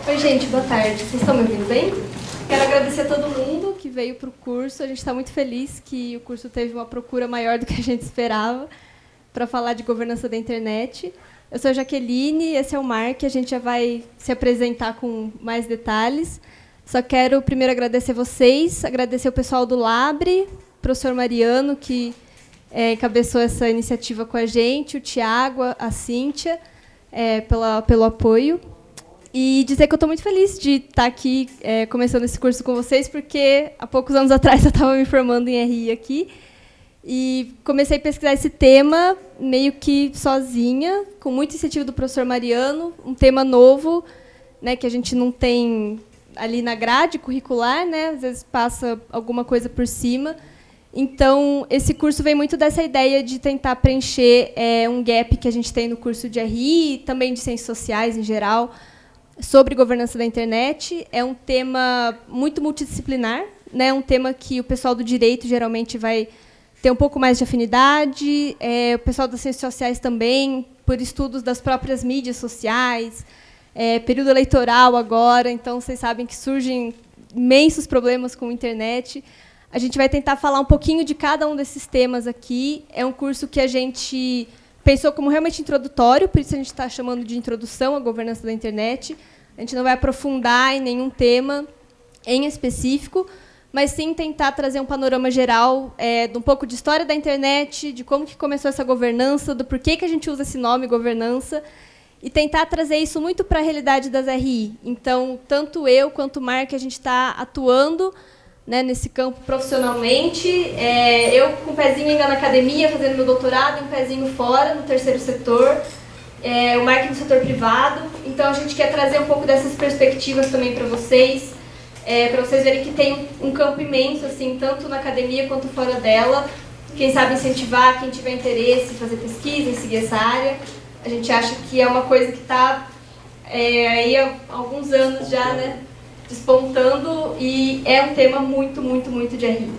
Oi, gente, boa tarde. Vocês estão me ouvindo bem? Quero agradecer a todo mundo que veio para o curso. A gente está muito feliz que o curso teve uma procura maior do que a gente esperava para falar de governança da internet. Eu sou a Jaqueline, esse é o Mark, a gente já vai se apresentar com mais detalhes. Só quero primeiro agradecer vocês, agradecer o pessoal do Labre, o professor Mariano, que encabeçou essa iniciativa com a gente, o Tiago, a Cíntia, pelo apoio. E dizer que eu estou muito feliz de estar aqui começando esse curso com vocês, porque há poucos anos atrás eu estava me formando em RI aqui, e comecei a pesquisar esse tema meio que sozinha, com muita iniciativa do professor Mariano, um tema novo, né, que a gente não tem ali na grade curricular, né, às vezes passa alguma coisa por cima. Então, esse curso vem muito dessa ideia de tentar preencher um gap que a gente tem no curso de RI, e também de ciências sociais em geral, sobre governança da internet. É um tema muito multidisciplinar, né? Um tema que o pessoal do direito geralmente vai ter um pouco mais de afinidade, o pessoal das ciências sociais também, por estudos das próprias mídias sociais, período eleitoral agora, então vocês sabem que surgem imensos problemas com a internet. A gente vai tentar falar um pouquinho de cada um desses temas aqui. É um curso que a gente pensou como realmente introdutório, por isso a gente está chamando de introdução à governança da internet. A gente não vai aprofundar em nenhum tema em específico, mas sim tentar trazer um panorama geral de um pouco de história da internet, de como que começou essa governança, do porquê que a gente usa esse nome, governança, e tentar trazer isso muito para a realidade das RI. Então, tanto eu quanto o Mark, a gente está atuando, né, nesse campo profissionalmente. Eu com um pezinho ainda na academia, fazendo meu doutorado, e um pezinho fora, no terceiro setor, o Mark no setor privado. Então, a gente quer trazer um pouco dessas perspectivas também para vocês verem que tem um campo imenso, assim, tanto na academia quanto fora dela. Quem sabe incentivar, quem tiver interesse em fazer pesquisa, em seguir essa área. A gente acha que é uma coisa que está aí há alguns anos já, né, despontando, e é um tema muito, muito, muito de RI.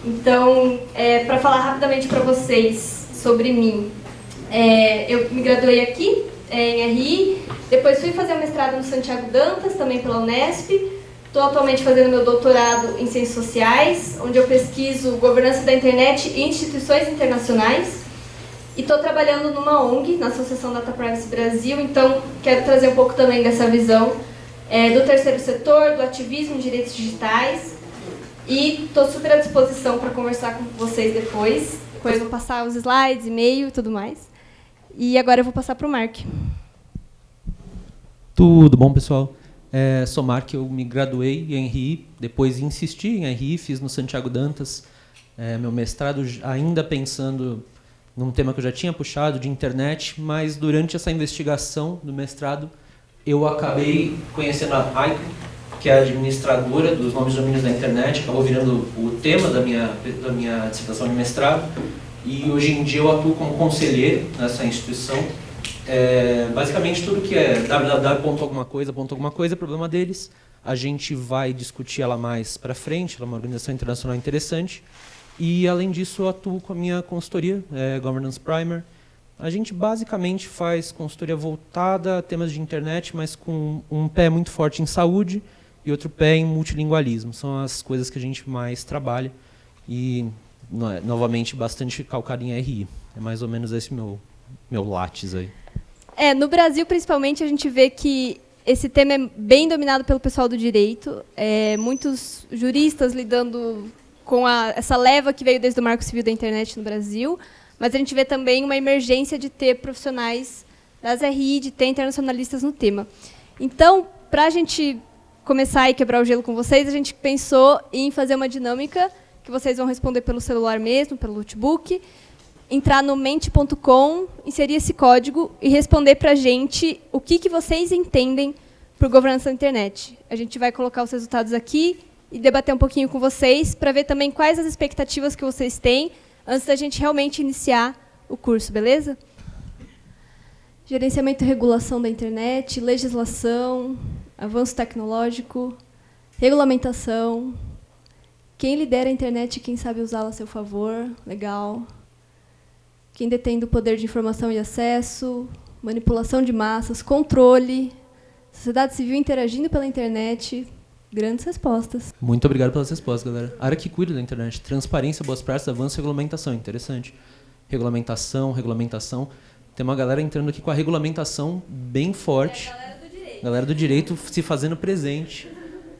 Então, para falar rapidamente para vocês sobre mim, eu me graduei aqui em RI, depois fui fazer o mestrado no Santiago Dantas, também pela Unesp. Estou atualmente fazendo meu doutorado em Ciências Sociais, onde eu pesquiso governança da internet e instituições internacionais. E estou trabalhando numa ONG, na Associação Data Privacy Brasil, então quero trazer um pouco também dessa visão do terceiro setor, do ativismo em direitos digitais. E estou super à disposição para conversar com vocês depois. Depois vou passar os slides, e-mail e tudo mais. E agora eu vou passar para o Mark. Tudo bom, pessoal? Sou Mark, eu me graduei em RI, depois insisti em RI, fiz no Santiago Dantas meu mestrado, ainda pensando num tema que eu já tinha puxado, de internet, mas durante essa investigação do mestrado, eu acabei conhecendo a Heiko, que é a administradora dos nomes e domínios da internet, acabou virando o tema da minha dissertação de mestrado, e hoje em dia eu atuo como conselheiro nessa instituição. Basicamente tudo que é www.alguma coisa é problema deles. A gente vai discutir ela mais para frente, ela é uma organização internacional interessante. E, além disso, eu atuo com a minha consultoria, Governance Primer. A gente basicamente faz consultoria voltada a temas de internet, mas com um pé muito forte em saúde e outro pé em multilingualismo. São as coisas que a gente mais trabalha e, novamente, bastante calcado em RI. É mais ou menos esse meu látis aí. No Brasil, principalmente, a gente vê que esse tema é bem dominado pelo pessoal do direito. Muitos juristas lidando com essa leva que veio desde o Marco Civil da Internet no Brasil, mas a gente vê também uma emergência de ter profissionais das RI, de ter internacionalistas no tema. Então, para a gente começar e quebrar o gelo com vocês, a gente pensou em fazer uma dinâmica que vocês vão responder pelo celular mesmo, pelo notebook, entrar no mente.com, inserir esse código e responder para a gente o que vocês entendem por governança da internet. A gente vai colocar os resultados aqui e debater um pouquinho com vocês para ver também quais as expectativas que vocês têm antes da gente realmente iniciar o curso, beleza? Gerenciamento e regulação da internet, legislação, avanço tecnológico, regulamentação, quem lidera a internet e quem sabe usá-la a seu favor, legal. Quem detém do poder de informação e acesso, manipulação de massas, controle, Sociedade civil interagindo pela internet, grandes respostas. Muito obrigado pelas respostas, galera. Área que cuida da internet. Transparência, boas práticas, avanço, regulamentação. Interessante. Regulamentação. Tem uma galera entrando aqui com a regulamentação bem forte. Galera do direito se fazendo presente.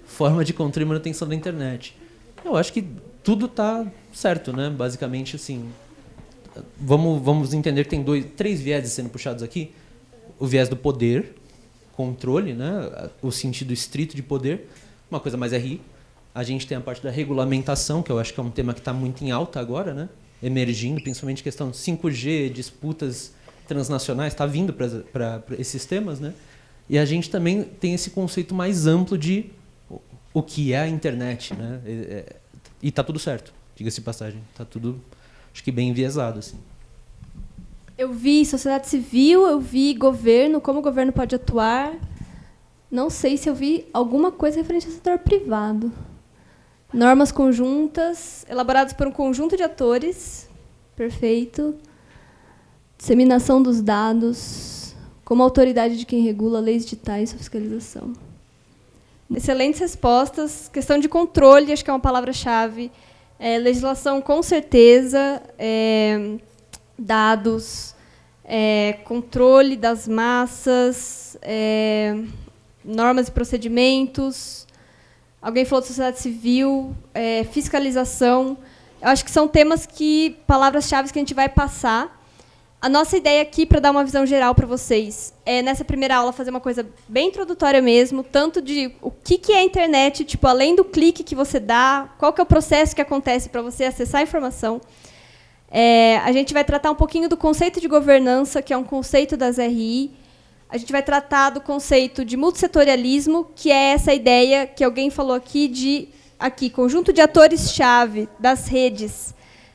Forma de controle e manutenção da internet. Eu acho que tudo está certo, né? Basicamente, assim, vamos entender que tem 3 vieses sendo puxados aqui. O viés do poder, controle, né? O sentido estrito de poder, uma coisa mais RI. A gente tem a parte da regulamentação, que eu acho que é um tema que está muito em alta agora, né? Emergindo, principalmente questão de 5G, disputas transnacionais, está vindo para esses temas, né? E a gente também tem esse conceito mais amplo de o que é a internet, né? E está tudo certo, diga-se de passagem. Está tudo, acho que, bem enviesado, assim. Eu vi sociedade civil, eu vi governo, como o governo pode atuar. Não sei se eu vi alguma coisa referente ao setor privado. Normas conjuntas, elaboradas por um conjunto de atores. Perfeito. Disseminação dos dados, como autoridade de quem regula leis digitais e fiscalização. Excelentes respostas. Questão de controle, acho que é uma palavra-chave. Legislação, com certeza. Dados, controle das massas, normas e procedimentos. Alguém falou de sociedade civil, fiscalização. Eu acho que são temas palavras-chave que a gente vai passar. A nossa ideia aqui, para dar uma visão geral para vocês, é, nessa primeira aula, fazer uma coisa bem introdutória mesmo, tanto de o que é a internet, tipo, além do clique que você dá, qual que é o processo que acontece para você acessar a informação. A gente vai tratar um pouquinho do conceito de governança, que é um conceito das RI. A gente vai tratar do conceito de multissetorialismo, que é essa ideia que alguém falou aqui conjunto de atores-chave das redes.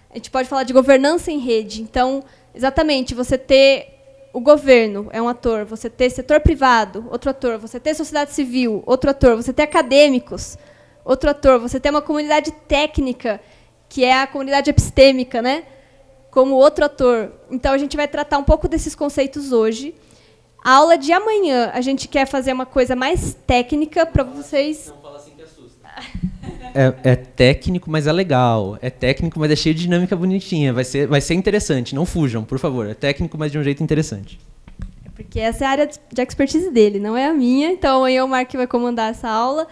A gente pode falar de governança em rede. Então, exatamente, você ter o governo é um ator, você ter setor privado, outro ator, você ter sociedade civil, outro ator, você ter acadêmicos, outro ator, você ter uma comunidade técnica, que é a comunidade epistêmica, né, como outro ator. Então, a gente vai tratar um pouco desses conceitos hoje. A aula de amanhã, a gente quer fazer uma coisa mais técnica para vocês... Não fala assim que assusta. É técnico, mas é legal. É técnico, mas é cheio de dinâmica bonitinha. Vai ser interessante. Não fujam, por favor. É técnico, mas de um jeito interessante. Porque essa é a área de expertise dele, não é a minha. Então, amanhã o Mark vai comandar essa aula.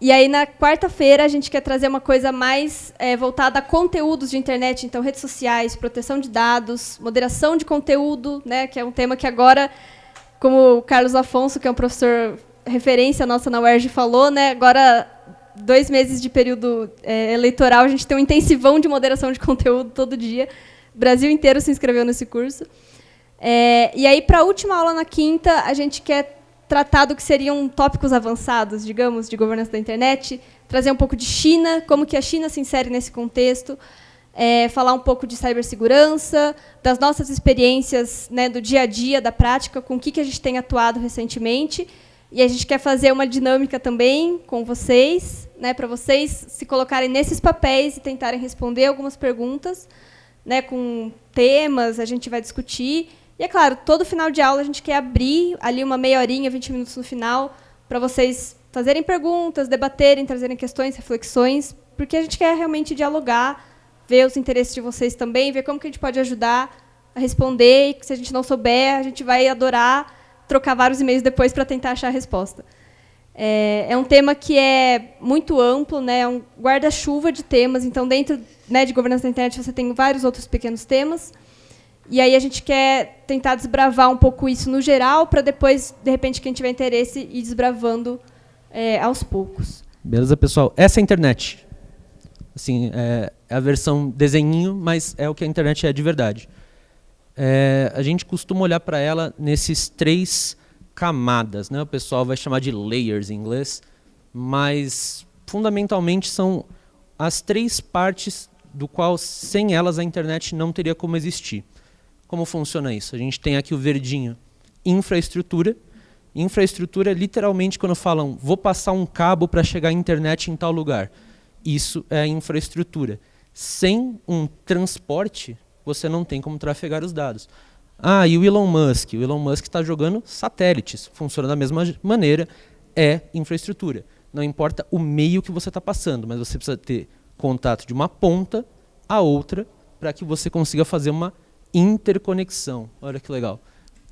E aí, na quarta-feira, a gente quer trazer uma coisa mais voltada a conteúdos de internet. Então, redes sociais, proteção de dados, moderação de conteúdo, né, que é um tema que agora, como o Carlos Afonso, que é um professor referência nossa na UERJ, falou, né, agora... 2 meses de período eleitoral, a gente tem um intensivão de moderação de conteúdo todo dia. O Brasil inteiro se inscreveu nesse curso. E aí, para a última aula, na quinta, a gente quer tratar do que seriam tópicos avançados, digamos, de governança da internet, trazer um pouco de China, como que a China se insere nesse contexto, falar um pouco de cibersegurança, das nossas experiências, né, do dia a dia, da prática, com o que a gente tem atuado recentemente. E a gente quer fazer uma dinâmica também com vocês, né, para vocês se colocarem nesses papéis e tentarem responder algumas perguntas, né, com temas, a gente vai discutir. E, é claro, todo final de aula a gente quer abrir ali uma meia horinha, 20 minutos no final, para vocês fazerem perguntas, debaterem, trazerem questões, reflexões, porque a gente quer realmente dialogar, ver os interesses de vocês também, ver como que a gente pode ajudar a responder, e se a gente não souber, a gente vai adorar trocar vários e-mails depois para tentar achar a resposta. É um tema que é muito amplo, né, é um guarda-chuva de temas. Então, dentro, né, de governança da internet, você tem vários outros pequenos temas. E aí a gente quer tentar desbravar um pouco isso no geral, para depois, de repente, quem tiver interesse, ir desbravando aos poucos. Beleza, pessoal? Essa é a internet. Assim, é a versão desenhinho, mas é o que a internet é de verdade. A gente costuma olhar para ela nesses 3 camadas, né? O pessoal vai chamar de layers em inglês, mas fundamentalmente são as 3 partes do qual sem elas a internet não teria como existir. Como funciona isso? A gente tem aqui o verdinho, infraestrutura. Infraestrutura é literalmente quando falam vou passar um cabo para chegar à internet em tal lugar. Isso é a infraestrutura. Sem um transporte, você não tem como trafegar os dados. Ah, e o Elon Musk? O Elon Musk está jogando satélites. Funciona da mesma maneira, é infraestrutura. Não importa o meio que você está passando, mas você precisa ter contato de uma ponta a outra para que você consiga fazer uma interconexão. Olha que legal.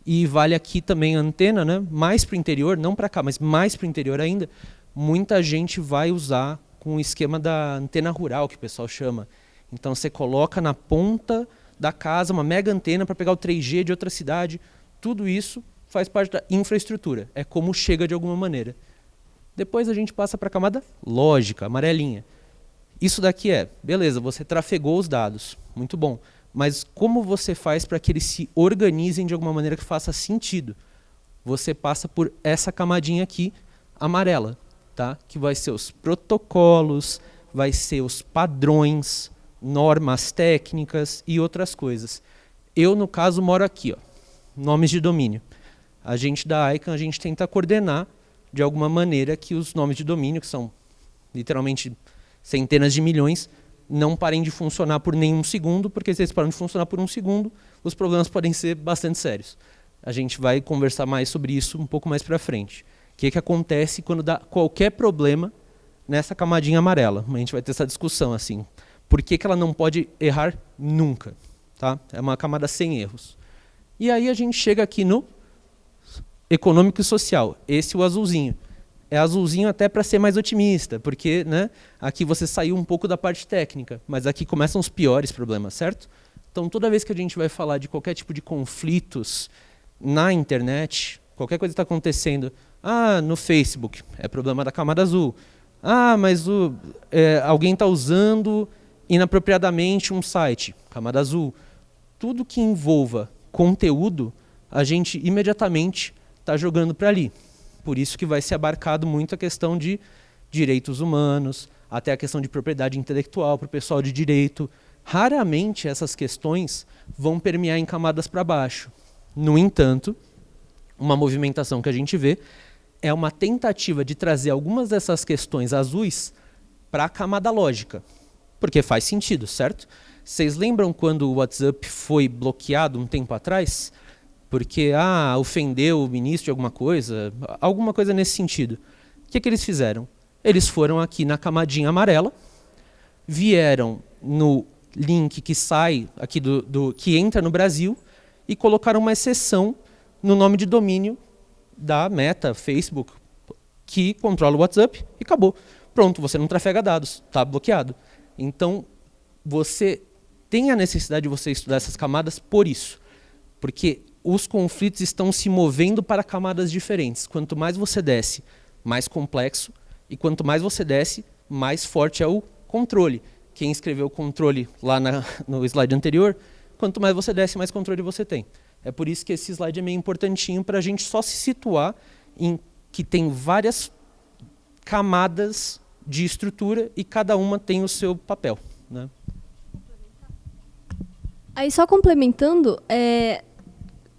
E vale aqui também a antena, né? Mais para o interior, não para cá, mas mais para o interior ainda, muita gente vai usar com o esquema da antena rural, que o pessoal chama. Então você coloca na ponta da casa uma mega antena para pegar o 3G de outra cidade. Tudo isso faz parte da infraestrutura. É como chega de alguma maneira. Depois a gente passa para a camada lógica, amarelinha. Isso daqui beleza, você trafegou os dados, muito bom. Mas como você faz para que eles se organizem de alguma maneira que faça sentido? Você passa por essa camadinha aqui, amarela, tá? Que vai ser os protocolos, vai ser os padrões, normas técnicas e outras coisas. Eu, no caso, moro aqui, ó, nomes de domínio. A gente da ICANN, a gente tenta coordenar de alguma maneira que os nomes de domínio, que são literalmente centenas de milhões, não parem de funcionar por nenhum segundo, porque se eles param de funcionar por um segundo, os problemas podem ser bastante sérios. A gente vai conversar mais sobre isso um pouco mais para frente. O que acontece quando dá qualquer problema nessa camadinha amarela? A gente vai ter essa discussão assim. Por que ela não pode errar nunca? Tá? É uma camada sem erros. E aí a gente chega aqui no econômico e social. Esse é o azulzinho. É azulzinho até para ser mais otimista, porque, né, aqui você saiu um pouco da parte técnica, mas aqui começam os piores problemas, certo? Então, toda vez que a gente vai falar de qualquer tipo de conflitos na internet, qualquer coisa que está acontecendo, no Facebook, é problema da camada azul. Mas alguém está usando inapropriadamente um site, camada azul. Tudo que envolva conteúdo, a gente imediatamente está jogando para ali. Por isso que vai ser abarcado muito a questão de direitos humanos, até a questão de propriedade intelectual para o pessoal de direito. Raramente essas questões vão permear em camadas para baixo. No entanto, uma movimentação que a gente vê é uma tentativa de trazer algumas dessas questões azuis para a camada lógica. Porque faz sentido, certo? Vocês lembram quando o WhatsApp foi bloqueado um tempo atrás? Porque ofendeu o ministro de alguma coisa nesse sentido. O que eles fizeram? Eles foram aqui na camadinha amarela, vieram no link que sai aqui que entra no Brasil e colocaram uma exceção no nome de domínio da Meta, Facebook, que controla o WhatsApp e acabou. Pronto, você não trafega dados, está bloqueado. Então, você tem a necessidade de você estudar essas camadas por isso. Porque os conflitos estão se movendo para camadas diferentes. Quanto mais você desce, mais complexo. E quanto mais você desce, mais forte é o controle. Quem escreveu controle lá no slide anterior, quanto mais você desce, mais controle você tem. É por isso que esse slide é meio importantinho para a gente só se situar em que tem várias camadas de estrutura e cada uma tem o seu papel, né? Aí só complementando,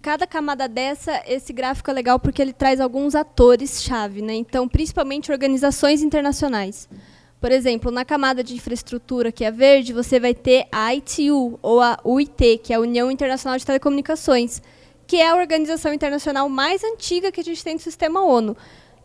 cada camada dessa, esse gráfico é legal porque ele traz alguns atores-chave, né? Então, principalmente organizações internacionais. Por exemplo, na camada de infraestrutura, que é verde, você vai ter a ITU, ou a UIT, que é a União Internacional de Telecomunicações, que é a organização internacional mais antiga que a gente tem no sistema ONU.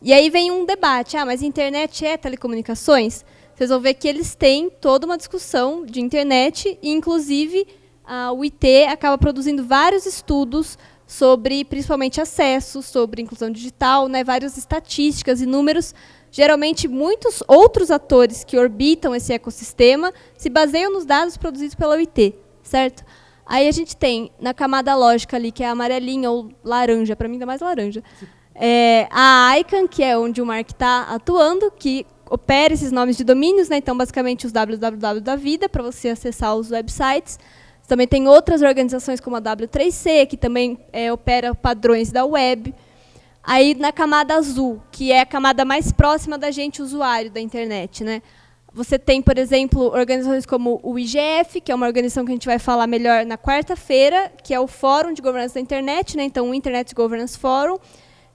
E aí vem um debate, mas internet é telecomunicações? Vocês vão ver que eles têm toda uma discussão de internet, e inclusive a UIT acaba produzindo vários estudos sobre, principalmente, acesso, sobre inclusão digital, né, várias estatísticas e números. Geralmente, muitos outros atores que orbitam esse ecossistema se baseiam nos dados produzidos pela UIT, certo? Aí a gente tem, na camada lógica ali, que é a amarelinha ou laranja, para mim ainda mais laranja, a ICANN, que é onde o Mark está atuando, que opera esses nomes de domínios, né? Então, basicamente, os www da vida, para você acessar os websites. Também tem outras organizações, como a W3C, que também opera padrões da web. Aí, na camada azul, que é a camada mais próxima da gente, usuário da internet, né? Você tem, por exemplo, organizações como o IGF, que é uma organização que a gente vai falar melhor na quarta-feira, que é o Fórum de Governança da Internet, né? Então, o Internet Governance Forum,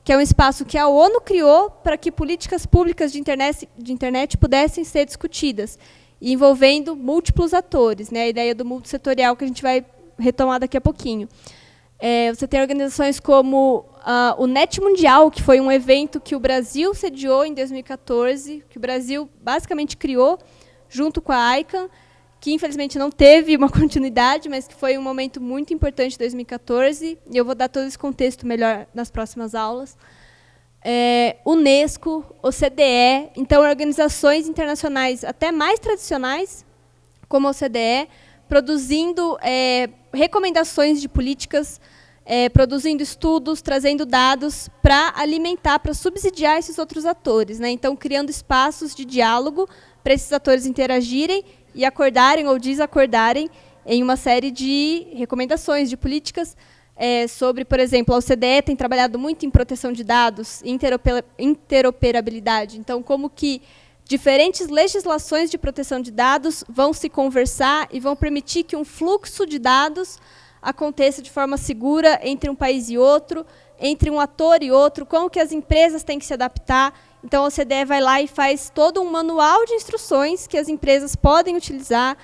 que é um espaço que a ONU criou para que políticas públicas de internet pudessem ser discutidas, envolvendo múltiplos atores, né? A ideia do multissetorial que a gente vai retomar daqui a pouquinho. Você tem organizações como o NET Mundial, que foi um evento que o Brasil sediou em 2014, que o Brasil basicamente criou junto com a ICANN, que infelizmente não teve uma continuidade, mas que foi um momento muito importante em 2014, e eu vou dar todo esse contexto melhor nas próximas aulas. UNESCO, OCDE, então organizações internacionais até mais tradicionais, como a OCDE, produzindo recomendações de políticas, produzindo estudos, trazendo dados para alimentar, para subsidiar esses outros atores, né? Então, criando espaços de diálogo para esses atores interagirem e acordarem ou desacordarem em uma série de recomendações, de políticas sobre, por exemplo, a OCDE tem trabalhado muito em proteção de dados, interoperabilidade. Então, como que diferentes legislações de proteção de dados vão se conversar e vão permitir que um fluxo de dados aconteça de forma segura entre um país e outro, entre um ator e outro, como que as empresas têm que se adaptar. Então, a OCDE vai lá e faz todo um manual de instruções que as empresas podem utilizar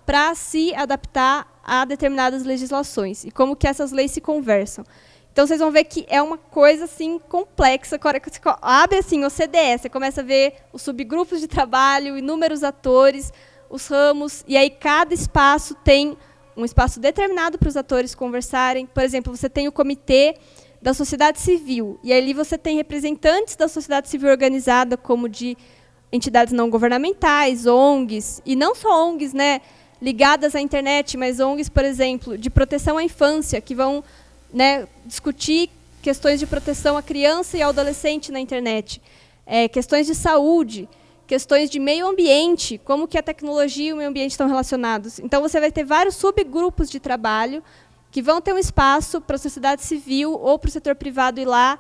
para se adaptar a determinadas legislações e como que essas leis se conversam. Então, vocês vão ver que é uma coisa assim, complexa. Quando você abre assim, o OCDE, você começa a ver os subgrupos de trabalho, inúmeros atores, os ramos, e aí cada espaço tem um espaço determinado para os atores conversarem. Por exemplo, você tem o comitê da sociedade civil, e ali você tem representantes da sociedade civil organizada, como de entidades não governamentais, ONGs, e não só ONGs, né, ligadas à internet, mas ONGs, por exemplo, de proteção à infância, que vão, né, discutir questões de proteção à criança e ao adolescente na internet, questões de saúde, questões de meio ambiente, como que a tecnologia e o meio ambiente estão relacionados. Então, você vai ter vários subgrupos de trabalho que vão ter um espaço para a sociedade civil ou para o setor privado ir lá,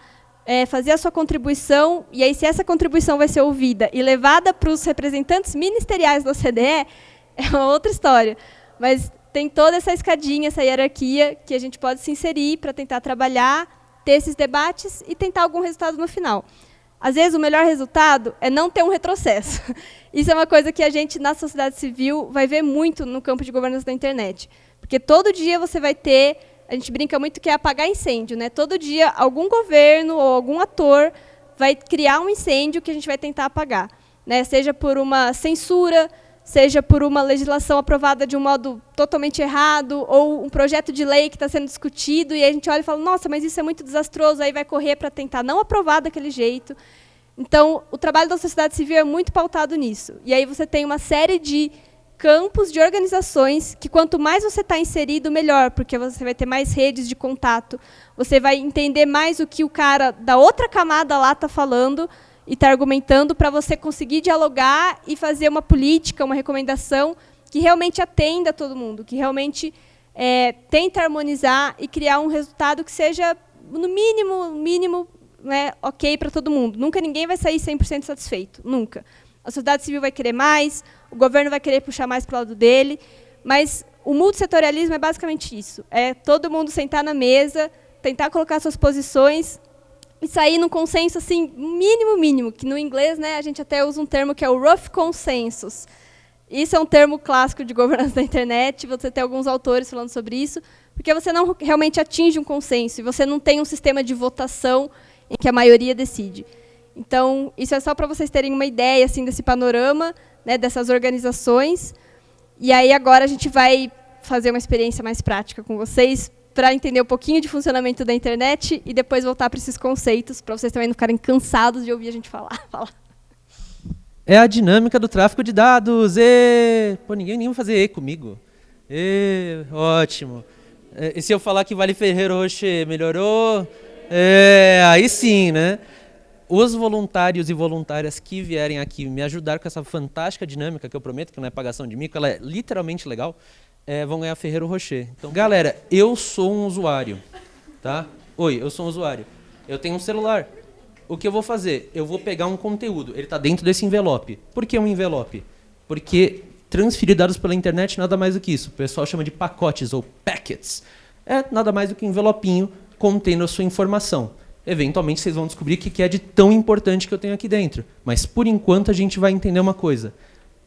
fazer a sua contribuição, e aí, se essa contribuição vai ser ouvida e levada para os representantes ministeriais da OCDE, é uma outra história. Mas tem toda essa escadinha, essa hierarquia, que a gente pode se inserir para tentar trabalhar, ter esses debates e tentar algum resultado no final. Às vezes, o melhor resultado é não ter um retrocesso. Isso é uma coisa que a gente, na sociedade civil, vai ver muito no campo de governança da internet. Porque todo dia você vai ter, a gente brinca muito que é apagar incêndio, né? Todo dia, algum governo ou algum ator vai criar um incêndio que a gente vai tentar apagar, né? Seja por uma censura, seja por uma legislação aprovada de um modo totalmente errado, ou um projeto de lei que está sendo discutido, e a gente olha e fala, nossa, mas isso é muito desastroso, aí vai correr para tentar não aprovar daquele jeito. Então, o trabalho da sociedade civil é muito pautado nisso. E aí você tem uma série de campos de organizações que, quanto mais você está inserido, melhor, porque você vai ter mais redes de contato, você vai entender mais o que o cara da outra camada lá está falando, e está argumentando para você conseguir dialogar e fazer uma política, uma recomendação que realmente atenda a todo mundo, que realmente tenta harmonizar e criar um resultado que seja, no mínimo, né, ok para todo mundo. Nunca ninguém vai sair 100% satisfeito, nunca. A sociedade civil vai querer mais, o governo vai querer puxar mais para o lado dele, mas o multissetorialismo é basicamente isso. É todo mundo sentar na mesa, tentar colocar suas posições e sair num consenso assim, mínimo, que no inglês, né, a gente até usa um termo que é o rough consensus. Isso é um termo clássico de governança da internet, você tem alguns autores falando sobre isso, porque você não realmente atinge um consenso, e você não tem um sistema de votação em que a maioria decide. Então, isso é só para vocês terem uma ideia assim, desse panorama, né, dessas organizações. E aí, agora, a gente vai fazer uma experiência mais prática com vocês, para entender um pouquinho de funcionamento da internet e depois voltar para esses conceitos, para vocês também não ficarem cansados de ouvir a gente falar. É a dinâmica do tráfego de dados. Pô, ninguém nem vai fazer E comigo. Ótimo. E se eu falar que Vale Ferreiro Rocher melhorou? Aí sim, né? Os voluntários e voluntárias que vierem aqui me ajudar com essa fantástica dinâmica, que eu prometo que não é pagação de mico, ela é literalmente legal, vão ganhar Ferreiro Rocher. Então, galera, eu sou um usuário, tá? Oi, eu sou um usuário. Eu tenho um celular. O que eu vou fazer? Eu vou pegar um conteúdo. Ele está dentro desse envelope. Por que um envelope? Porque transferir dados pela internet nada mais do que isso. O pessoal chama de pacotes ou packets. É nada mais do que um envelopinho contendo a sua informação. Eventualmente, vocês vão descobrir o que é de tão importante que eu tenho aqui dentro. Mas, por enquanto, a gente vai entender uma coisa.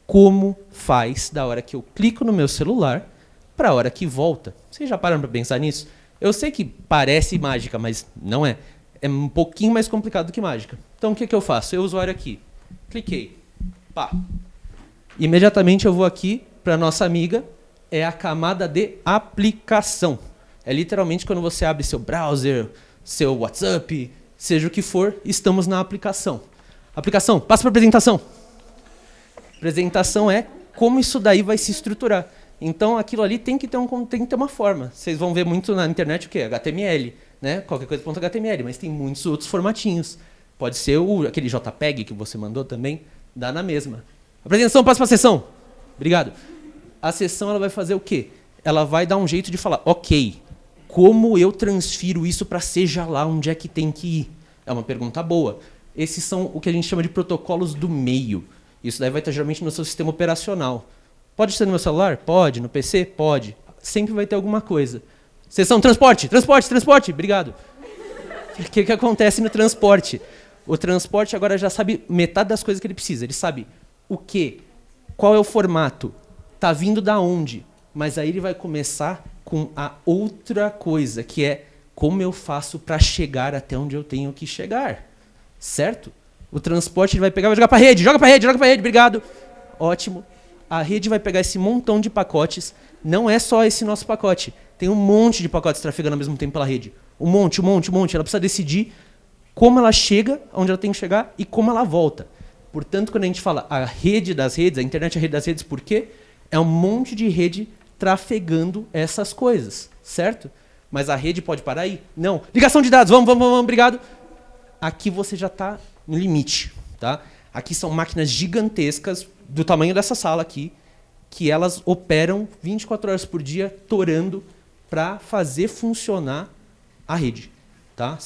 Como faz da hora que eu clico no meu celular para a hora que volta? Vocês já pararam para pensar nisso? Eu sei que parece mágica, mas não é. É um pouquinho mais complicado do que mágica. Então, o que eu faço? Eu, usuário aqui, cliquei. Pá. Imediatamente eu vou aqui para a nossa amiga, é a camada de aplicação. É literalmente quando você abre seu browser, seu WhatsApp, seja o que for, estamos na aplicação. Aplicação, passa para apresentação. Apresentação é como isso daí vai se estruturar. Então, aquilo ali tem que ter uma forma. Vocês vão ver muito na internet o quê? HTML, né? Qualquer coisa ponto HTML, mas tem muitos outros formatinhos. Pode ser aquele JPEG que você mandou também, dá na mesma. Apresentação, passa para a sessão. Obrigado. A sessão ela vai fazer o quê? Ela vai dar um jeito de falar, ok, como eu transfiro isso para seja lá onde é que tem que ir? É uma pergunta boa. Esses são o que a gente chama de protocolos do meio. Isso daí vai estar geralmente no seu sistema operacional. Pode ser no meu celular? Pode. No PC? Pode. Sempre vai ter alguma coisa. Seção transporte, transporte, transporte. Obrigado. O que acontece no transporte? O transporte agora já sabe metade das coisas que ele precisa. Ele sabe o quê? Qual é o formato? Está vindo da onde? Mas aí ele vai começar com a outra coisa, que é como eu faço para chegar até onde eu tenho que chegar. Certo? O transporte ele vai pegar e vai jogar para a rede. Joga para a rede, joga para a rede. Obrigado. Ótimo. A rede vai pegar esse montão de pacotes. Não é só esse nosso pacote. Tem um monte de pacotes trafegando ao mesmo tempo pela rede. Um monte. Ela precisa decidir como ela chega, onde ela tem que chegar e como ela volta. Portanto, quando a gente fala a rede das redes, a internet é a rede das redes, por quê? É um monte de rede trafegando essas coisas, certo? Mas a rede pode parar aí? Não. Ligação de dados, vamos, obrigado. Aqui você já está no limite, tá? Aqui são máquinas gigantescas, do tamanho dessa sala aqui, que elas operam 24 horas por dia, torando para fazer funcionar a rede. Tá?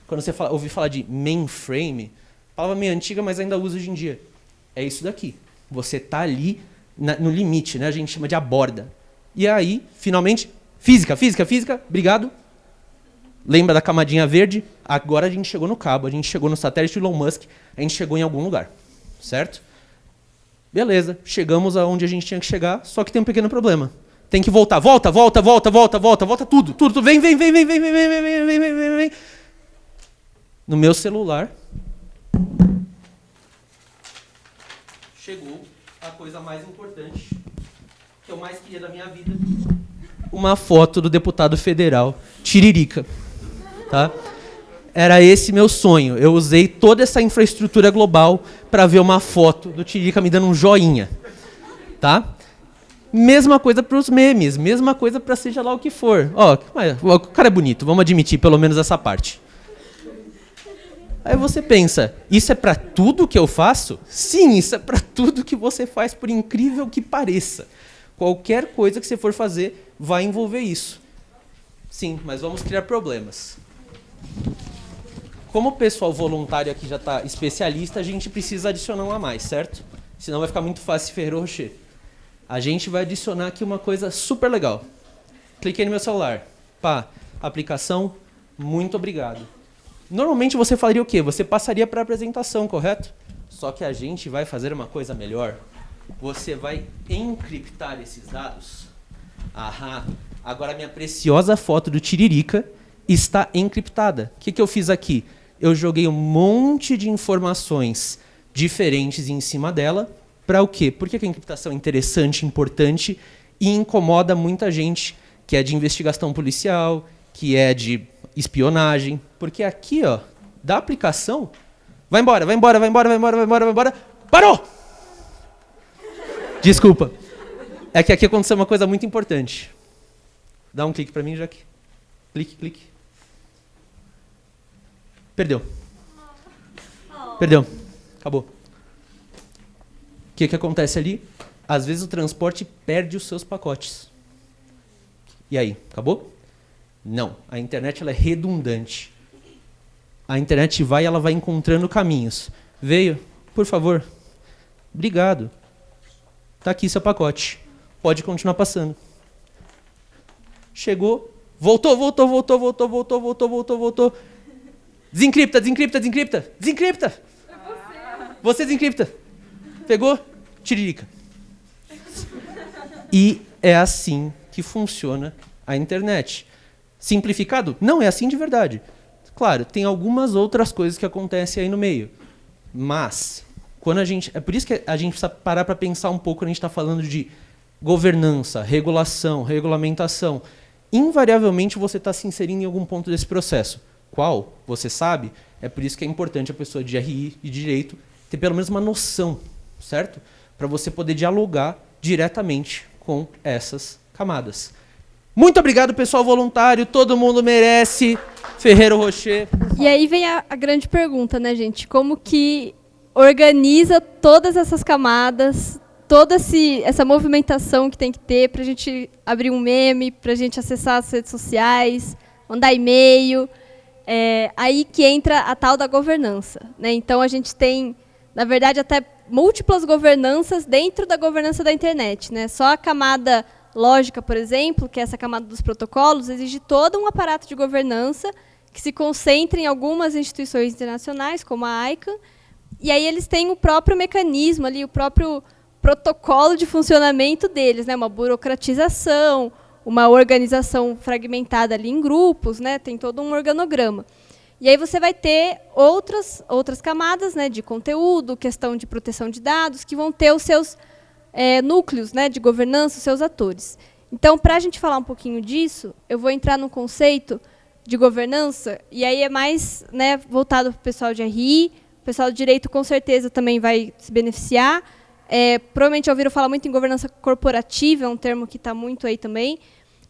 Quando você ouvir falar de mainframe, palavra meio antiga, mas ainda usa hoje em dia. É isso daqui. Você está ali no limite, né? A gente chama de aborda. E aí, finalmente, física, obrigado. Lembra da camadinha verde? Agora a gente chegou no cabo, a gente chegou no satélite do Elon Musk, a gente chegou em algum lugar, certo? Beleza, chegamos aonde a gente tinha que chegar, só que tem um pequeno problema. Tem que voltar, volta tudo, vem. No meu celular, chegou a coisa mais importante, que eu mais queria da minha vida, uma foto do deputado federal Tiririca. Tá? Era esse meu sonho. Eu usei toda essa infraestrutura global para ver uma foto do Tiririca me dando um joinha. Tá? Mesma coisa para os memes, mesma coisa para seja lá o que for. Ó, o cara é bonito, vamos admitir pelo menos essa parte. Aí você pensa, isso é para tudo que eu faço? Sim, isso é para tudo que você faz, por incrível que pareça. Qualquer coisa que você for fazer vai envolver isso. Sim, mas vamos criar problemas. Como o pessoal voluntário aqui já está especialista, a gente precisa adicionar um a mais, certo? Senão vai ficar muito fácil Ferrero Rocher. A gente vai adicionar aqui uma coisa super legal. Cliquei no meu celular. Pá, aplicação, muito obrigado. Normalmente você faria o quê? Você passaria para a apresentação, correto? Só que a gente vai fazer uma coisa melhor. Você vai encriptar esses dados. Aham. Agora minha preciosa foto do Tiririca está encriptada. O que eu fiz aqui? Eu joguei um monte de informações diferentes em cima dela. Para o quê? Por que a encriptação é interessante, importante e incomoda muita gente que é de investigação policial, que é de espionagem? Porque aqui, ó, da aplicação, vai embora. Parou! Desculpa. É que aqui aconteceu uma coisa muito importante. Dá um clique para mim, Jaque. Clique. Perdeu. Acabou. O que acontece ali? Às vezes o transporte perde os seus pacotes. E aí, acabou? Não. A internet ela é redundante. A internet ela vai encontrando caminhos. Veio? Por favor. Obrigado. Está aqui seu pacote. Pode continuar passando. Chegou. Voltou. Desencripta. Você desencripta. Pegou? Tiririca. E é assim que funciona a internet. Simplificado? Não, é assim de verdade. Claro, tem algumas outras coisas que acontecem aí no meio. Mas, é por isso que a gente precisa parar para pensar um pouco quando a gente está falando de governança, regulação, regulamentação. Invariavelmente você está se inserindo em algum ponto desse processo. Qual? Você sabe? É por isso que é importante a pessoa de RI e de direito ter pelo menos uma noção, certo? Para você poder dialogar diretamente com essas camadas. Muito obrigado, pessoal voluntário. Todo mundo merece. Ferreiro Rocher. E aí vem a grande pergunta, né, gente? Como que organiza todas essas camadas, toda essa movimentação que tem que ter para a gente abrir um meme, para a gente acessar as redes sociais, mandar e-mail. Aí que entra a tal da governança, né? Então, a gente tem, na verdade, até múltiplas governanças dentro da governança da internet, né? Só a camada lógica, por exemplo, que é essa camada dos protocolos, exige todo um aparato de governança que se concentra em algumas instituições internacionais, como a ICANN, e aí eles têm o próprio mecanismo, ali, o próprio protocolo de funcionamento deles, né? Uma burocratização, uma organização fragmentada ali em grupos, né? Tem todo um organograma. E aí você vai ter outras camadas, né, de conteúdo, questão de proteção de dados, que vão ter os seus núcleos, né, de governança, os seus atores. Então, para a gente falar um pouquinho disso, eu vou entrar no conceito de governança, e aí é mais, né, voltado para o pessoal de RI, o pessoal de direito com certeza também vai se beneficiar. Provavelmente já ouviram falar muito em governança corporativa, é um termo que está muito aí também,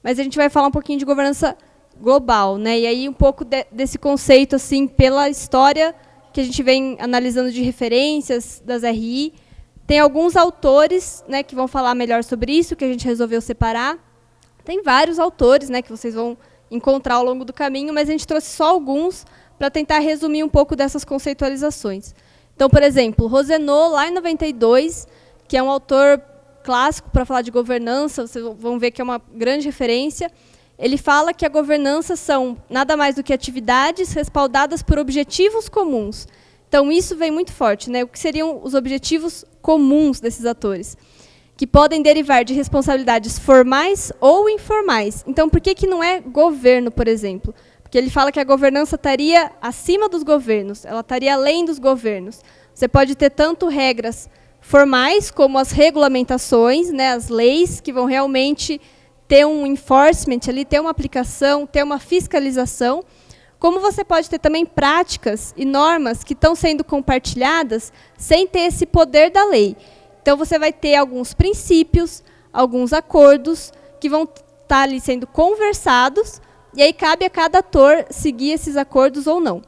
mas a gente vai falar um pouquinho de governança global, né? E aí um pouco desse conceito, assim, pela história que a gente vem analisando de referências das RI. Tem alguns autores, né, que vão falar melhor sobre isso, que a gente resolveu separar. Tem vários autores, né, que vocês vão encontrar ao longo do caminho, mas a gente trouxe só alguns para tentar resumir um pouco dessas conceitualizações. Então, por exemplo, Rosenau, lá em 92, que é um autor clássico para falar de governança, vocês vão ver que é uma grande referência, ele fala que a governança são nada mais do que atividades respaldadas por objetivos comuns. Então, isso vem muito forte, né? O que seriam os objetivos comuns desses atores? Que podem derivar de responsabilidades formais ou informais. Então, por que não é governo, por exemplo? Porque ele fala que a governança estaria acima dos governos, ela estaria além dos governos. Você pode ter tanto regras formais, como as regulamentações, né, as leis, que vão realmente ter um enforcement, ali, ter uma aplicação, ter uma fiscalização, como você pode ter também práticas e normas que estão sendo compartilhadas sem ter esse poder da lei. Então, você vai ter alguns princípios, alguns acordos, que vão estar ali sendo conversados, e aí cabe a cada ator seguir esses acordos ou não.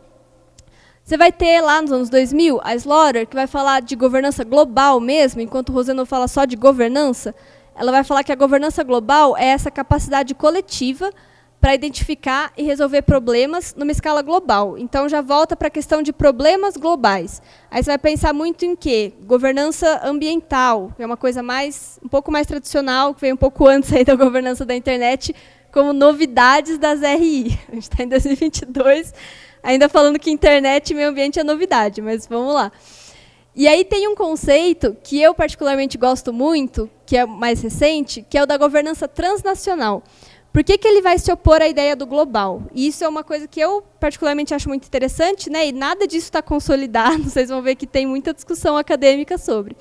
Você vai ter lá nos anos 2000 a Slaughter, que vai falar de governança global mesmo, enquanto o Rosenau fala só de governança. Ela vai falar que a governança global é essa capacidade coletiva para identificar e resolver problemas numa escala global. Então, já volta para a questão de problemas globais. Aí você vai pensar muito em quê? Governança ambiental, que é uma coisa um pouco mais tradicional, que veio um pouco antes aí da governança da internet, como novidades das RI. A gente está em 2022, ainda falando que internet e meio ambiente é novidade, mas vamos lá. E aí tem um conceito que eu particularmente gosto muito, que é mais recente, que é o da governança transnacional. Por que ele vai se opor à ideia do global? E isso é uma coisa que eu particularmente acho muito interessante, né? E nada disso está consolidado, vocês vão ver que tem muita discussão acadêmica sobre.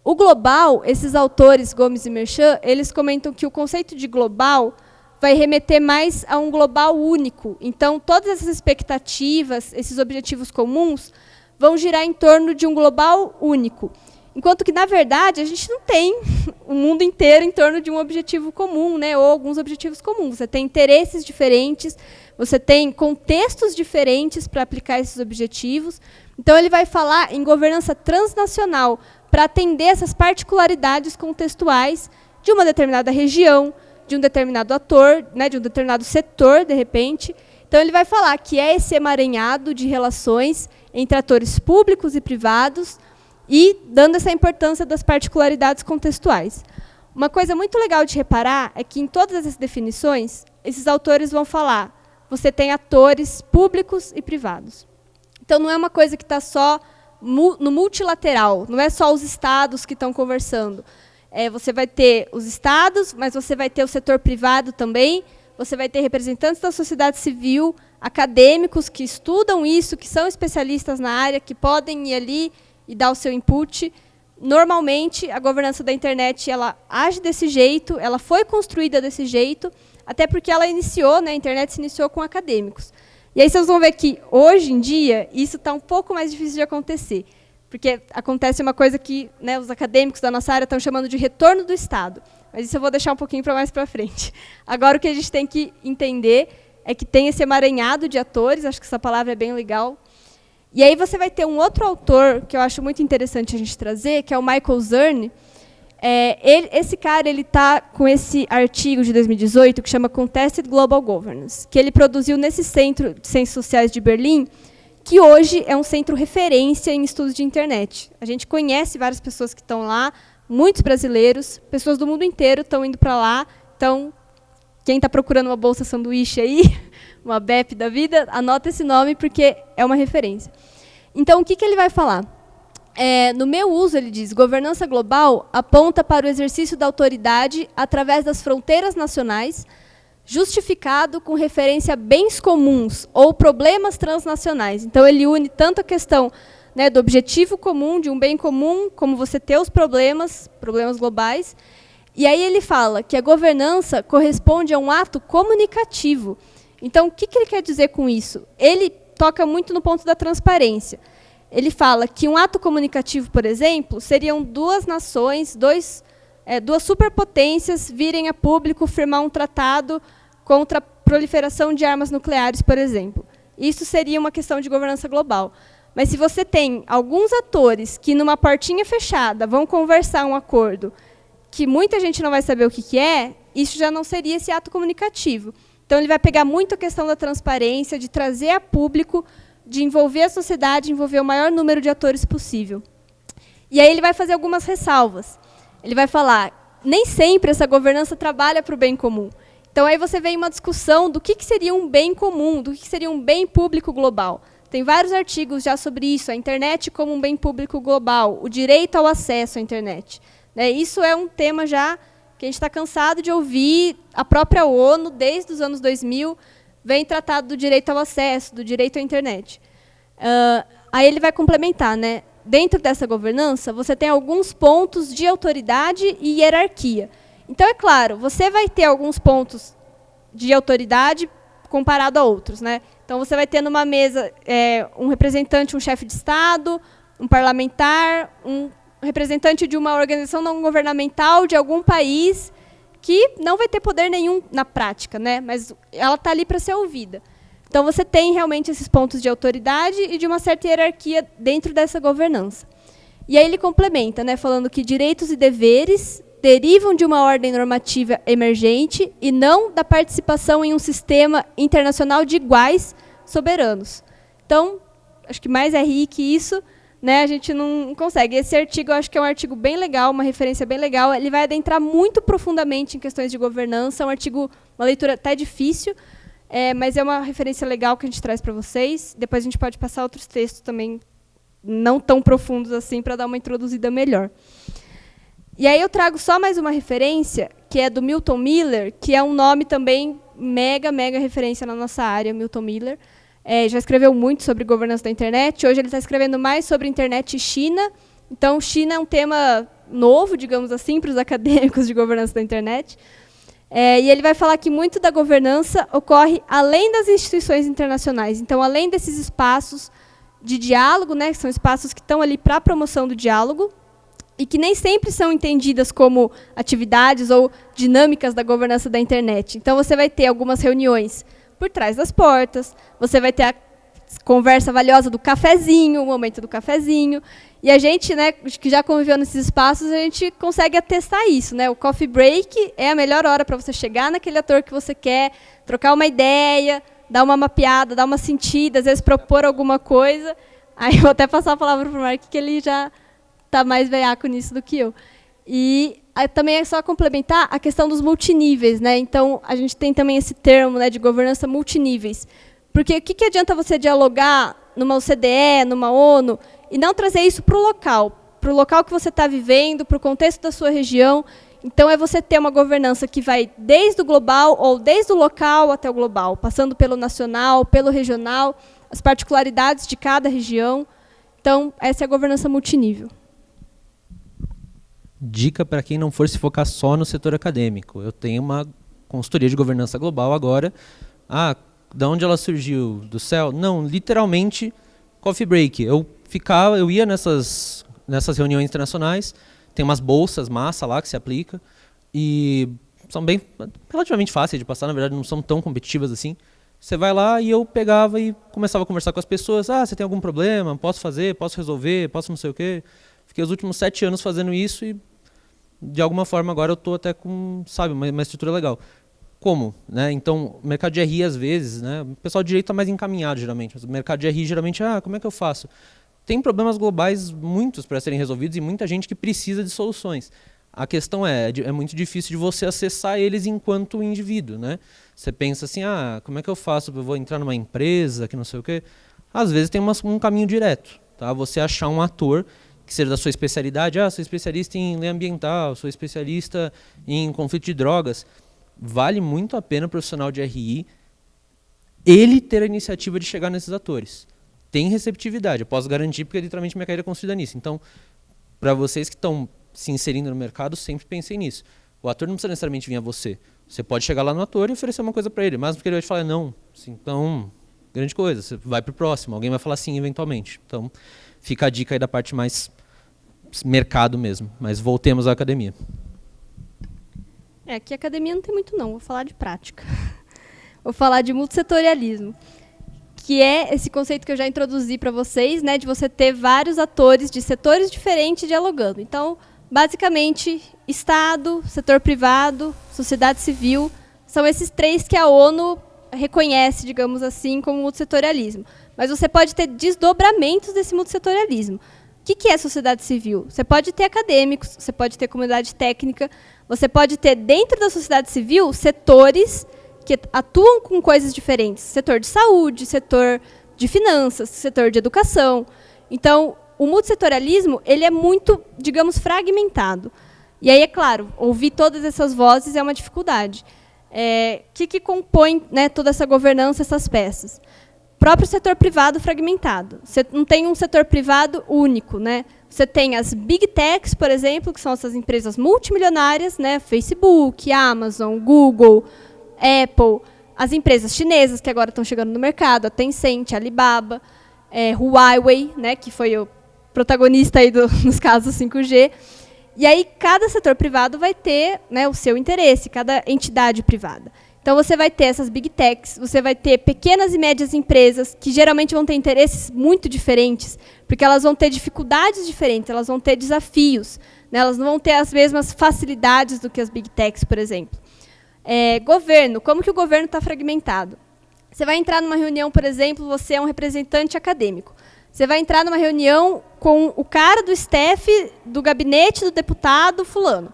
O global, esses autores, Gomes e Merchan, eles comentam que o conceito de global vai remeter mais a um global único. Então, todas essas expectativas, esses objetivos comuns, vão girar em torno de um global único. Enquanto que, na verdade, a gente não tem o mundo inteiro em torno de um objetivo comum, né, ou alguns objetivos comuns. Você tem interesses diferentes, você tem contextos diferentes para aplicar esses objetivos. Então, ele vai falar em governança transnacional para atender essas particularidades contextuais de uma determinada região, de um determinado ator, né, de um determinado setor, de repente. Então, ele vai falar que é esse emaranhado de relações entre atores públicos e privados, e dando essa importância das particularidades contextuais. Uma coisa muito legal de reparar é que, em todas essas definições, esses autores vão falar, você tem atores públicos e privados. Então, não é uma coisa que está só no multilateral, não é só os estados que estão conversando. Você vai ter os estados, mas você vai ter o setor privado também, você vai ter representantes da sociedade civil, acadêmicos que estudam isso, que são especialistas na área, que podem ir ali e dar o seu input. Normalmente, a governança da internet ela age desse jeito, ela foi construída desse jeito, até porque ela iniciou, né, a internet se iniciou com acadêmicos. E aí vocês vão ver que, hoje em dia, isso está um pouco mais difícil de acontecer. Porque acontece uma coisa que, né, os acadêmicos da nossa área estão chamando de retorno do Estado. Mas isso eu vou deixar um pouquinho para mais para frente. Agora, o que a gente tem que entender é que tem esse emaranhado de atores, acho que essa palavra é bem legal. E aí você vai ter um outro autor que eu acho muito interessante a gente trazer, que é o Michael Zerne. Esse cara está com esse artigo de 2018 que chama Contested Global Governance, que ele produziu nesse Centro de Ciências Sociais de Berlim, que hoje é um centro referência em estudos de internet. A gente conhece várias pessoas que estão lá, muitos brasileiros, pessoas do mundo inteiro estão indo para lá. Então, quem está procurando uma bolsa sanduíche aí, uma BEP da vida, anota esse nome, porque é uma referência. Então, o que ele vai falar? No meu uso, ele diz, governança global aponta para o exercício da autoridade através das fronteiras nacionais, justificado com referência a bens comuns ou problemas transnacionais. Então, ele une tanto a questão, né, do objetivo comum, de um bem comum, como você ter os problemas globais. E aí ele fala que a governança corresponde a um ato comunicativo. Então, o que ele quer dizer com isso? Ele toca muito no ponto da transparência. Ele fala que um ato comunicativo, por exemplo, seriam duas nações, duas superpotências virem a público firmar um tratado contra a proliferação de armas nucleares, por exemplo. Isso seria uma questão de governança global. Mas se você tem alguns atores que, numa portinha fechada, vão conversar um acordo que muita gente não vai saber o que é, isso já não seria esse ato comunicativo. Então, ele vai pegar muito a questão da transparência, de trazer a público, de envolver a sociedade, envolver o maior número de atores possível. E aí ele vai fazer algumas ressalvas. Ele vai falar, nem sempre essa governança trabalha para o bem comum. Então, aí você vem uma discussão do que seria um bem comum, do que seria um bem público global. Tem vários artigos já sobre isso, a internet como um bem público global, o direito ao acesso à internet. Isso é um tema já que a gente está cansado de ouvir. A própria ONU, desde os anos 2000, vem tratado do direito ao acesso, do direito à internet. Aí ele vai complementar, né? Dentro dessa governança, você tem alguns pontos de autoridade e hierarquia. Então, é claro, você vai ter alguns pontos de autoridade comparado a outros, né? Então, você vai ter numa mesa um representante, um chefe de Estado, um parlamentar, um representante de uma organização não governamental de algum país que não vai ter poder nenhum na prática, né? Mas ela está ali para ser ouvida. Então, você tem realmente esses pontos de autoridade e de uma certa hierarquia dentro dessa governança. E aí ele complementa, né, falando que direitos e deveres derivam de uma ordem normativa emergente e não da participação em um sistema internacional de iguais soberanos. Então, acho que mais RI que isso, né, a gente não consegue. Esse artigo, eu acho que é um artigo bem legal, uma referência bem legal. Ele vai adentrar muito profundamente em questões de governança. É um artigo, uma leitura até difícil, mas é uma referência legal que a gente traz para vocês. Depois a gente pode passar outros textos também, não tão profundos assim, para dar uma introduzida melhor. E aí eu trago só mais uma referência, que é do Milton Miller, que é um nome também mega referência na nossa área, Milton Miller. Já escreveu muito sobre governança da internet. Hoje ele está escrevendo mais sobre internet e China. Então, China é um tema novo, digamos assim, para os acadêmicos de governança da internet. E ele vai falar que muito da governança ocorre além das instituições internacionais. Então, além desses espaços de diálogo, né, que são espaços que estão ali para a promoção do diálogo, e que nem sempre são entendidas como atividades ou dinâmicas da governança da internet. Então, você vai ter algumas reuniões por trás das portas, você vai ter a conversa valiosa do cafezinho, o momento do cafezinho, e a gente, né, que já conviveu nesses espaços, a gente consegue atestar isso, né? O coffee break é a melhor hora para você chegar naquele ator que você quer, trocar uma ideia, dar uma mapeada, dar uma sentida, às vezes propor alguma coisa. Aí eu vou até passar a palavra para o Mark, que ele já está mais veiaco nisso do que eu. E também é só complementar a questão dos multiníveis, né? Então, a gente tem também esse termo, né, de governança multiníveis. Porque o que adianta você dialogar numa OCDE, numa ONU, e não trazer isso para o local que você está vivendo, para o contexto da sua região. Então, é você ter uma governança que vai desde o global ou desde o local até o global, passando pelo nacional, pelo regional, as particularidades de cada região. Então, essa é a governança multinível. Dica para quem não for se focar só no setor acadêmico. Eu tenho uma consultoria de governança global agora. De onde ela surgiu? Do céu? Não, literalmente, coffee break. Eu ia nessas reuniões internacionais, tem umas bolsas massa lá que se aplica, e são relativamente fáceis de passar, na verdade não são tão competitivas assim. Você vai lá e eu pegava e começava a conversar com as pessoas. Você tem algum problema? Posso fazer? Posso resolver? Posso não sei o quê? Fiquei os últimos 7 anos fazendo isso e, de alguma forma, agora eu estou até com, uma estrutura legal. Como? Né? Então, o mercado de RI, às vezes, né? O pessoal de direito está mais encaminhado, geralmente. Mas o mercado de RI, geralmente, como é que eu faço? Tem problemas globais muitos para serem resolvidos e muita gente que precisa de soluções. A questão é muito difícil de você acessar eles enquanto indivíduo, né? Você pensa assim, como é que eu faço? Eu vou entrar numa empresa, que não sei o quê. Às vezes tem um caminho direto, tá? Você achar um ator que seja da sua especialidade. Sou especialista em lei ambiental, sou especialista em conflito de drogas. Vale muito a pena o profissional de RI ele ter a iniciativa de chegar nesses atores. Tem receptividade, eu posso garantir, porque literalmente minha carreira é construída nisso. Então, para vocês que estão se inserindo no mercado, sempre pensem nisso. O ator não precisa necessariamente vir a você. Você pode chegar lá no ator e oferecer uma coisa para ele, mas porque ele vai te falar não. Assim, então, grande coisa, você vai para o próximo, alguém vai falar sim eventualmente. Então, fica a dica aí da parte mais mercado mesmo. Mas voltemos à academia. Aqui a academia não tem muito não, vou falar de prática. Vou falar de multissetorialismo, que é esse conceito que eu já introduzi para vocês, né, de você ter vários atores de setores diferentes dialogando. Então, basicamente, Estado, setor privado, sociedade civil, são esses 3 que a ONU reconhece, digamos assim, como multissetorialismo. Mas você pode ter desdobramentos desse multissetorialismo. O que é sociedade civil? Você pode ter acadêmicos, você pode ter comunidade técnica, você pode ter, dentro da sociedade civil, setores que atuam com coisas diferentes. Setor de saúde, setor de finanças, setor de educação. Então, o multissetorialismo ele é muito, digamos, fragmentado. E aí, é claro, ouvir todas essas vozes é uma dificuldade. O que compõe, né, toda essa governança, essas peças? O próprio setor privado fragmentado. Você não tem um setor privado único, né? Você tem as Big Techs, por exemplo, que são essas empresas multimilionárias, né? Facebook, Amazon, Google, Apple, as empresas chinesas que agora estão chegando no mercado, a Tencent, a Alibaba, Huawei, né, que foi o protagonista aí nos casos 5G. E aí cada setor privado vai ter, né, o seu interesse, cada entidade privada. Então você vai ter essas Big Techs, você vai ter pequenas e médias empresas que geralmente vão ter interesses muito diferentes, porque elas vão ter dificuldades diferentes, elas vão ter desafios, né, elas não vão ter as mesmas facilidades do que as Big Techs, por exemplo. Governo, como que o governo está fragmentado? Você vai entrar numa reunião, por exemplo, você é um representante acadêmico. Você vai entrar numa reunião com o cara do staff do gabinete do deputado fulano.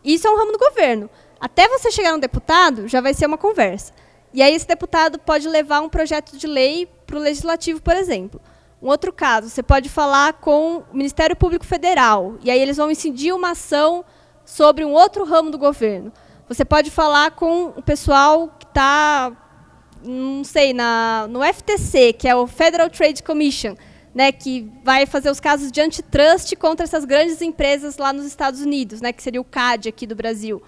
Isso é um ramo do governo. Até você chegar no deputado, já vai ser uma conversa. E aí esse deputado pode levar um projeto de lei para o legislativo, por exemplo. Um outro caso, você pode falar com o Ministério Público Federal, e aí eles vão incidir uma ação sobre um outro ramo do governo. Você pode falar com o pessoal que está, não sei, no FTC, que é o Federal Trade Commission, né, que vai fazer os casos de antitrust contra essas grandes empresas lá nos Estados Unidos, né, que seria o CAD aqui do Brasil.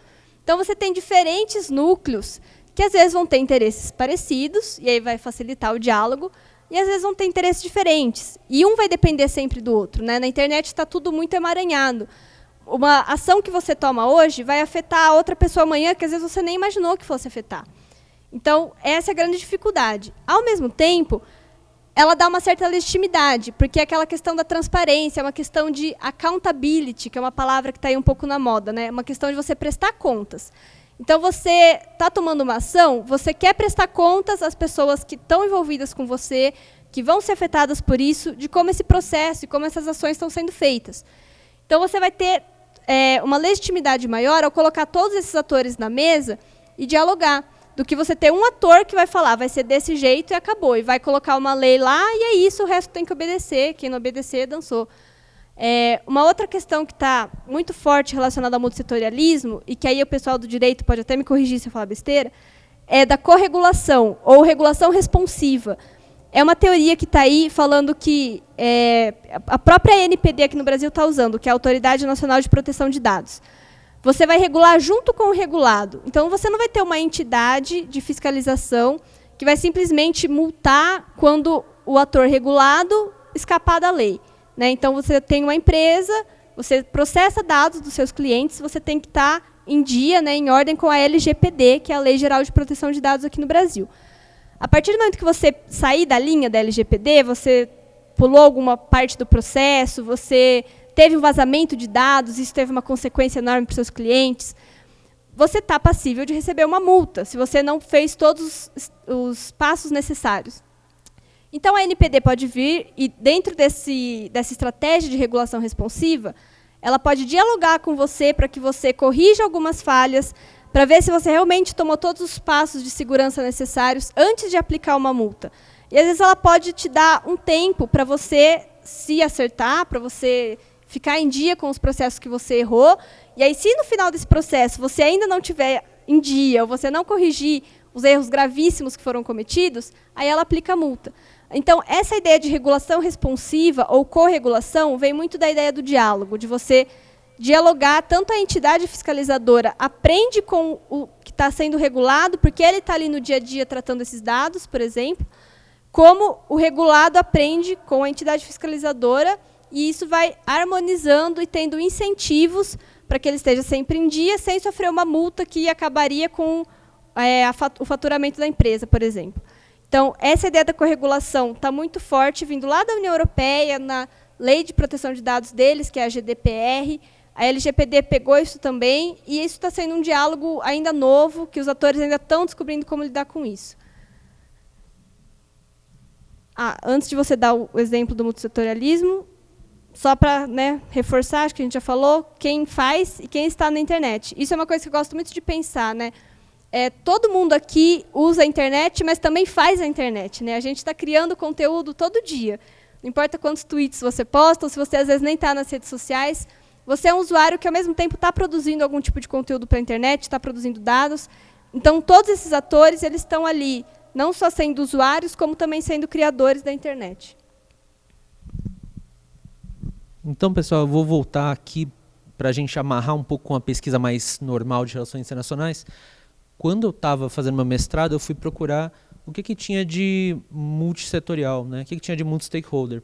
Então, você tem diferentes núcleos que, às vezes, vão ter interesses parecidos, e aí vai facilitar o diálogo, e, às vezes, vão ter interesses diferentes. E um vai depender sempre do outro, né? Na internet está tudo muito emaranhado. Uma ação que você toma hoje vai afetar a outra pessoa amanhã, que às vezes você nem imaginou que fosse afetar. Então, essa é a grande dificuldade. Ao mesmo tempo, ela dá uma certa legitimidade, porque é aquela questão da transparência, é uma questão de accountability, que é uma palavra que está aí um pouco na moda, né? É uma questão de você prestar contas. Então, você está tomando uma ação, você quer prestar contas às pessoas que estão envolvidas com você, que vão ser afetadas por isso, de como esse processo e como essas ações estão sendo feitas. Então, você vai ter uma legitimidade maior ao colocar todos esses atores na mesa e dialogar, do que você ter um ator que vai falar, vai ser desse jeito e acabou, e vai colocar uma lei lá, e é isso, o resto tem que obedecer, quem não obedecer, dançou. Uma outra questão que está muito forte relacionada ao multissetorialismo, e que aí o pessoal do direito pode até me corrigir se eu falar besteira, é da corregulação, ou regulação responsiva. É uma teoria que está aí falando que a própria ANPD aqui no Brasil está usando, que é a Autoridade Nacional de Proteção de Dados. Você vai regular junto com o regulado. Então, você não vai ter uma entidade de fiscalização que vai simplesmente multar quando o ator regulado escapar da lei. Né? Então, você tem uma empresa, você processa dados dos seus clientes, você tem que estar em dia, né, em ordem com a LGPD, que é a Lei Geral de Proteção de Dados aqui no Brasil. A partir do momento que você sair da linha da LGPD, você pulou alguma parte do processo, você teve um vazamento de dados, isso teve uma consequência enorme para os seus clientes, você está passível de receber uma multa, se você não fez todos os passos necessários. Então, a ANPD pode vir e, dentro dessa estratégia de regulação responsiva, ela pode dialogar com você para que você corrija algumas falhas, para ver se você realmente tomou todos os passos de segurança necessários antes de aplicar uma multa. E, às vezes, ela pode te dar um tempo para você se acertar, para você ficar em dia com os processos que você errou. E aí, se no final desse processo você ainda não estiver em dia, ou você não corrigir os erros gravíssimos que foram cometidos, aí ela aplica a multa. Então, essa ideia de regulação responsiva ou corregulação vem muito da ideia do diálogo, de você dialogar, tanto a entidade fiscalizadora aprende com o que está sendo regulado, porque ele está ali no dia a dia tratando esses dados, por exemplo, como o regulado aprende com a entidade fiscalizadora, e isso vai harmonizando e tendo incentivos para que ele esteja sempre em dia, sem sofrer uma multa que acabaria com o faturamento da empresa, por exemplo. Então, essa ideia da corregulação está muito forte, vindo lá da União Europeia, na Lei de Proteção de Dados deles, que é a GDPR. A LGPD pegou isso também, e isso está sendo um diálogo ainda novo, que os atores ainda estão descobrindo como lidar com isso. Antes de você dar o exemplo do multissetorialismo, só para, né, reforçar, acho que a gente já falou, quem faz e quem está na internet. Isso é uma coisa que eu gosto muito de pensar, né? Todo mundo aqui usa a internet, mas também faz a internet. Né? A gente está criando conteúdo todo dia. Não importa quantos tweets você posta, ou se você às vezes nem está nas redes sociais, você é um usuário que, ao mesmo tempo, está produzindo algum tipo de conteúdo para a internet, está produzindo dados. Então, todos esses atores eles estão ali, não só sendo usuários, como também sendo criadores da internet. Então, pessoal, eu vou voltar aqui para a gente amarrar um pouco com a pesquisa mais normal de relações internacionais. Quando eu estava fazendo meu mestrado, eu fui procurar o que tinha de multissetorial, né? O que tinha de multi-stakeholder.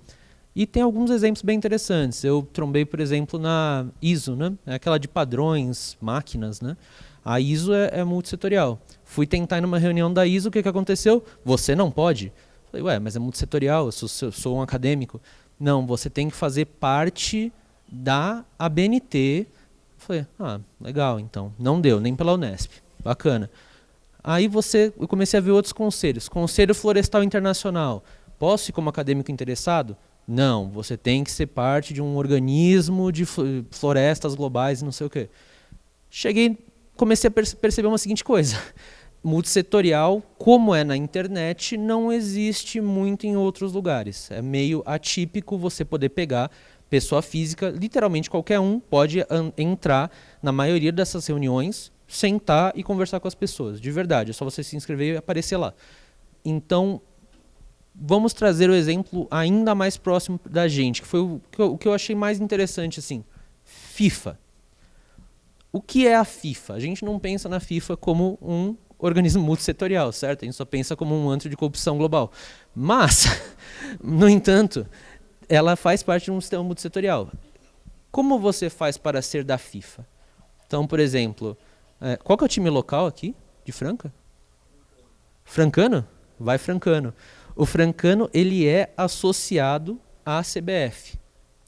E tem alguns exemplos bem interessantes. Eu trombei, por exemplo, na ISO, né? É aquela de padrões, máquinas. Né? A ISO é multissetorial. Fui tentar ir numa reunião da ISO, o que aconteceu? Você não pode. Falei, ué, mas é multissetorial, eu sou um acadêmico. Não, você tem que fazer parte da ABNT. Falei, legal, então. Não deu, nem pela Unesp. Bacana. Aí eu comecei a ver outros conselhos. Conselho Florestal Internacional. Posso ir como acadêmico interessado? Não, você tem que ser parte de um organismo de florestas globais e não sei o quê. Comecei a perceber uma seguinte coisa. Multissetorial, como é na internet, não existe muito em outros lugares. É meio atípico você poder pegar pessoa física, literalmente qualquer um pode entrar na maioria dessas reuniões, sentar e conversar com as pessoas, de verdade, é só você se inscrever e aparecer lá. Então, vamos trazer o exemplo ainda mais próximo da gente, que foi o que eu achei mais interessante, assim, FIFA. O que é a FIFA? A gente não pensa na FIFA como um organismo multissetorial, certo? A gente só pensa como um antro de corrupção global. Mas, no entanto, ela faz parte de um sistema multissetorial. Como você faz para ser da FIFA? Então, por exemplo, qual que é o time local aqui, de Franca? Francano? Vai Francano. O Francano ele é associado à CBF,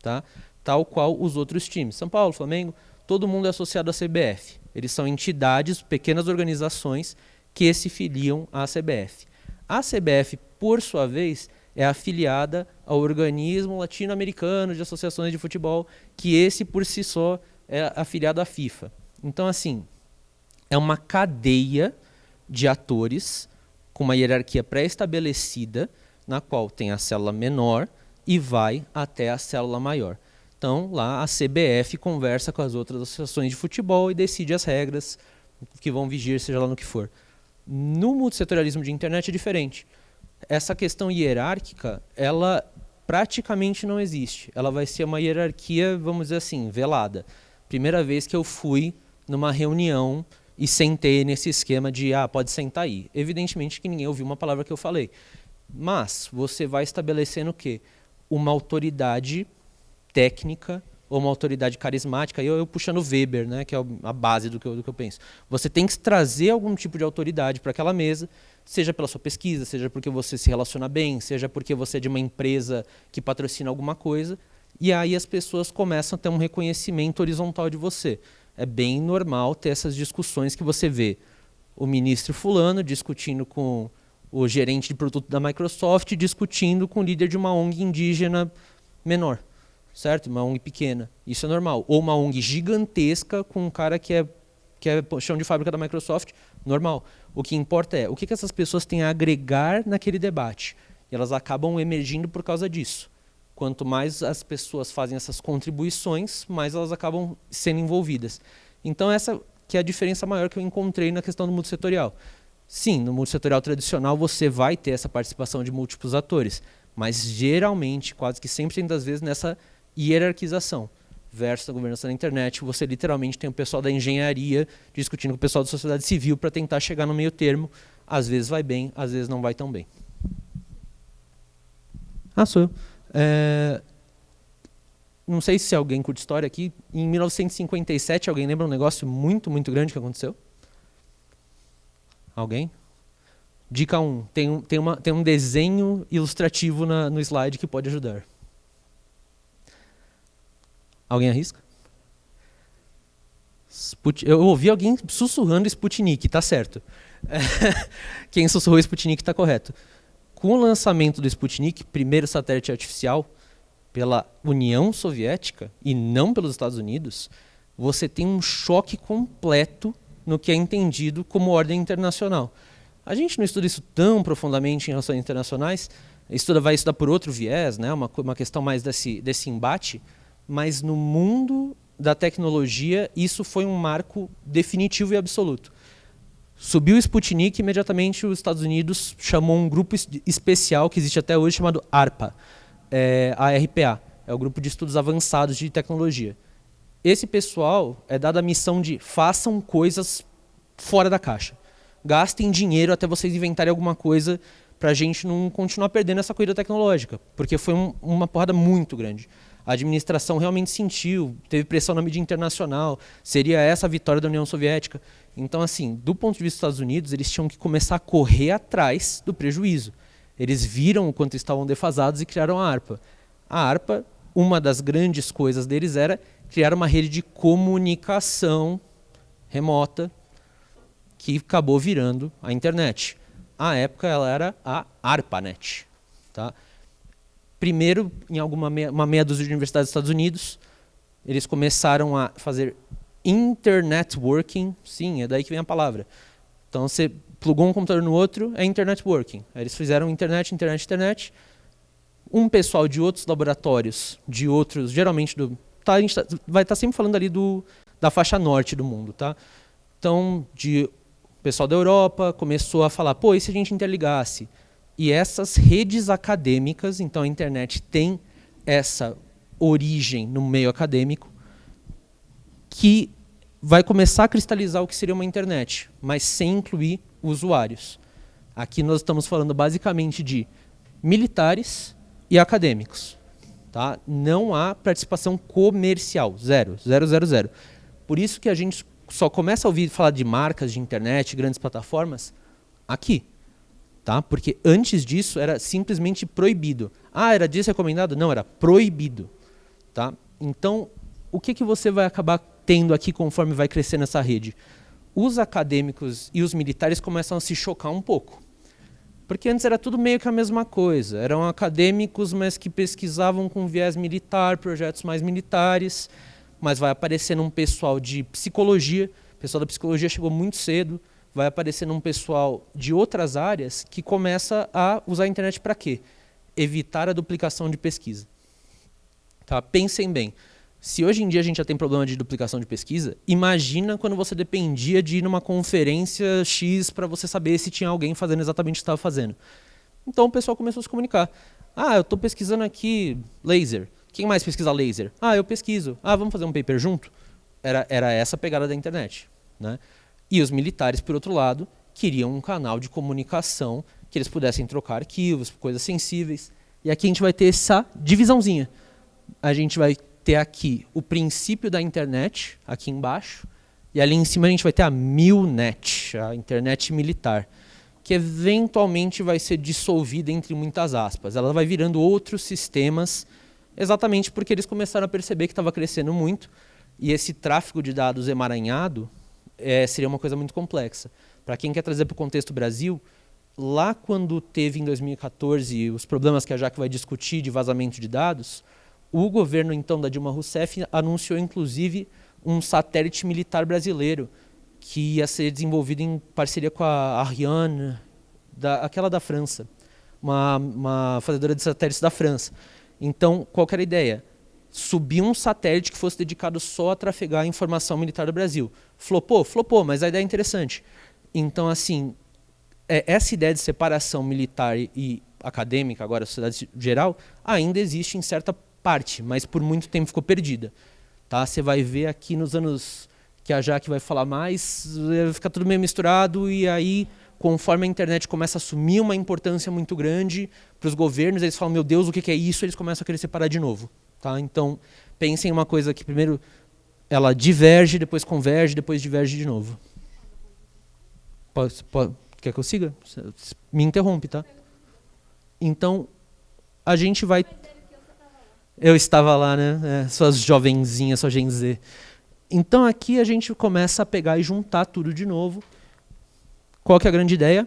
tá? Tal qual os outros times. São Paulo, Flamengo, todo mundo é associado à CBF. Eles são entidades, pequenas organizações que se filiam à CBF. A CBF, por sua vez, é afiliada ao organismo latino-americano de associações de futebol, que esse, por si só, é afiliado à FIFA. Então, assim, é uma cadeia de atores com uma hierarquia pré-estabelecida, na qual tem a célula menor e vai até a célula maior. Então, lá a CBF conversa com as outras associações de futebol e decide as regras que vão vigir, seja lá no que for. No multissetorialismo de internet é diferente. Essa questão hierárquica, ela praticamente não existe. Ela vai ser uma hierarquia, vamos dizer assim, velada. Primeira vez que eu fui numa reunião e sentei nesse esquema de, pode sentar aí. Evidentemente que ninguém ouviu uma palavra que eu falei. Mas você vai estabelecendo o quê? Uma autoridade técnica ou uma autoridade carismática, e eu puxando Weber, né, que é a base do que eu penso. Você tem que trazer algum tipo de autoridade para aquela mesa, seja pela sua pesquisa, seja porque você se relaciona bem, seja porque você é de uma empresa que patrocina alguma coisa, e aí as pessoas começam a ter um reconhecimento horizontal de você. É bem normal ter essas discussões que você vê o ministro fulano discutindo com o gerente de produto da Microsoft, discutindo com o líder de uma ONG indígena menor. Certo? Uma ONG pequena. Isso é normal. Ou uma ONG gigantesca com um cara que é chão de fábrica da Microsoft. Normal. O que importa é o que essas pessoas têm a agregar naquele debate. E elas acabam emergindo por causa disso. Quanto mais as pessoas fazem essas contribuições, mais elas acabam sendo envolvidas. Então essa que é a diferença maior que eu encontrei na questão do multissetorial. Sim, no multissetorial tradicional você vai ter essa participação de múltiplos atores. Mas geralmente, quase que 100% das vezes, nessa hierarquização versus a governança da internet, você literalmente tem o pessoal da engenharia discutindo com o pessoal da sociedade civil para tentar chegar no meio termo. Às vezes vai bem, às vezes não vai tão bem. Sou eu. Não sei se alguém curte história aqui. Em 1957, alguém lembra um negócio muito, muito grande que aconteceu? Alguém? Dica 1. Tem um desenho ilustrativo no slide que pode ajudar. Alguém arrisca? Eu ouvi alguém sussurrando Sputnik, tá certo. Quem sussurrou Sputnik está correto. Com o lançamento do Sputnik, primeiro satélite artificial, pela União Soviética e não pelos Estados Unidos, você tem um choque completo no que é entendido como ordem internacional. A gente não estuda isso tão profundamente em relações internacionais, vai estudar por outro viés, né? uma questão mais desse embate, mas no mundo da tecnologia isso foi um marco definitivo e absoluto. Subiu o Sputnik, imediatamente os Estados Unidos chamou um grupo especial que existe até hoje chamado ARPA, ARPA, é o Grupo de Estudos Avançados de Tecnologia. Esse pessoal é dado a missão de façam coisas fora da caixa. Gastem dinheiro até vocês inventarem alguma coisa para a gente não continuar perdendo essa corrida tecnológica, porque foi uma porrada muito grande. A administração realmente sentiu, teve pressão na mídia internacional, seria essa a vitória da União Soviética. Então, assim, do ponto de vista dos Estados Unidos, eles tinham que começar a correr atrás do prejuízo. Eles viram o quanto estavam defasados e criaram a ARPA. A ARPA, uma das grandes coisas deles era criar uma rede de comunicação remota que acabou virando a internet. À época, ela era a ARPANET. Tá? Primeiro, em uma meia dúzia de universidades dos Estados Unidos, eles começaram a fazer internetworking. Sim, é daí que vem a palavra. Então, você plugou um computador no outro, é internetworking. Aí eles fizeram internet. Um pessoal de outros laboratórios, de outros, geralmente, a gente vai estar sempre falando ali da faixa norte do mundo. Tá? Então, o pessoal da Europa começou a falar, e se a gente interligasse? E essas redes acadêmicas, então a internet tem essa origem no meio acadêmico, que vai começar a cristalizar o que seria uma internet, mas sem incluir usuários. Aqui nós estamos falando basicamente de militares e acadêmicos. Tá? Não há participação comercial, zero. Por isso que a gente só começa a ouvir falar de marcas de internet, grandes plataformas, aqui. Tá? Porque antes disso era simplesmente proibido. Era desrecomendado? Não, era proibido. Tá? Então, o que você vai acabar tendo aqui conforme vai crescer nessa rede? Os acadêmicos e os militares começam a se chocar um pouco. Porque antes era tudo meio que a mesma coisa. Eram acadêmicos, mas que pesquisavam com viés militar, projetos mais militares, mas vai aparecendo um pessoal de psicologia. O pessoal da psicologia chegou muito cedo. Vai aparecendo um pessoal de outras áreas que começa a usar a internet para quê? Evitar a duplicação de pesquisa. Tá? Pensem bem. Se hoje em dia a gente já tem problema de duplicação de pesquisa, imagina quando você dependia de ir numa conferência X para você saber se tinha alguém fazendo exatamente o que estava fazendo. Então o pessoal começou a se comunicar. Eu estou pesquisando aqui laser. Quem mais pesquisa laser? Eu pesquiso. Vamos fazer um paper junto? Era essa a pegada da internet. Né? E os militares, por outro lado, queriam um canal de comunicação que eles pudessem trocar arquivos, coisas sensíveis. E aqui a gente vai ter essa divisãozinha. A gente vai ter aqui o princípio da internet, aqui embaixo, e ali em cima a gente vai ter a MILNET, a internet militar, que eventualmente vai ser dissolvida entre muitas aspas. Ela vai virando outros sistemas, exatamente porque eles começaram a perceber que estava crescendo muito, e esse tráfego de dados emaranhado seria uma coisa muito complexa. Para quem quer trazer para o contexto Brasil, lá quando teve em 2014 os problemas que a Jaque vai discutir de vazamento de dados, o governo, então, da Dilma Rousseff anunciou, inclusive, um satélite militar brasileiro que ia ser desenvolvido em parceria com a Ariane, aquela da França, uma fazedora de satélites da França. Então, qual que era a ideia? Subir um satélite que fosse dedicado só a trafegar a informação militar do Brasil. Flopou, mas a ideia é interessante. Então, assim, essa ideia de separação militar e acadêmica, agora a sociedade geral, ainda existe em certa parte, mas por muito tempo ficou perdida. Tá? Você vai ver aqui nos anos que a Jaque vai falar mais, fica tudo meio misturado, e aí, conforme a internet começa a assumir uma importância muito grande para os governos, eles falam, meu Deus, o que é isso? Eles começam a querer separar de novo. Tá? Então, pensem em uma coisa que primeiro ela diverge, depois converge, depois diverge de novo. Quer que eu siga? Me interrompe, tá? Então, a gente vai... Eu estava lá, né? Suas jovenzinhas, sua Gen Z. Então aqui a gente começa a pegar e juntar tudo de novo. Qual que é a grande ideia?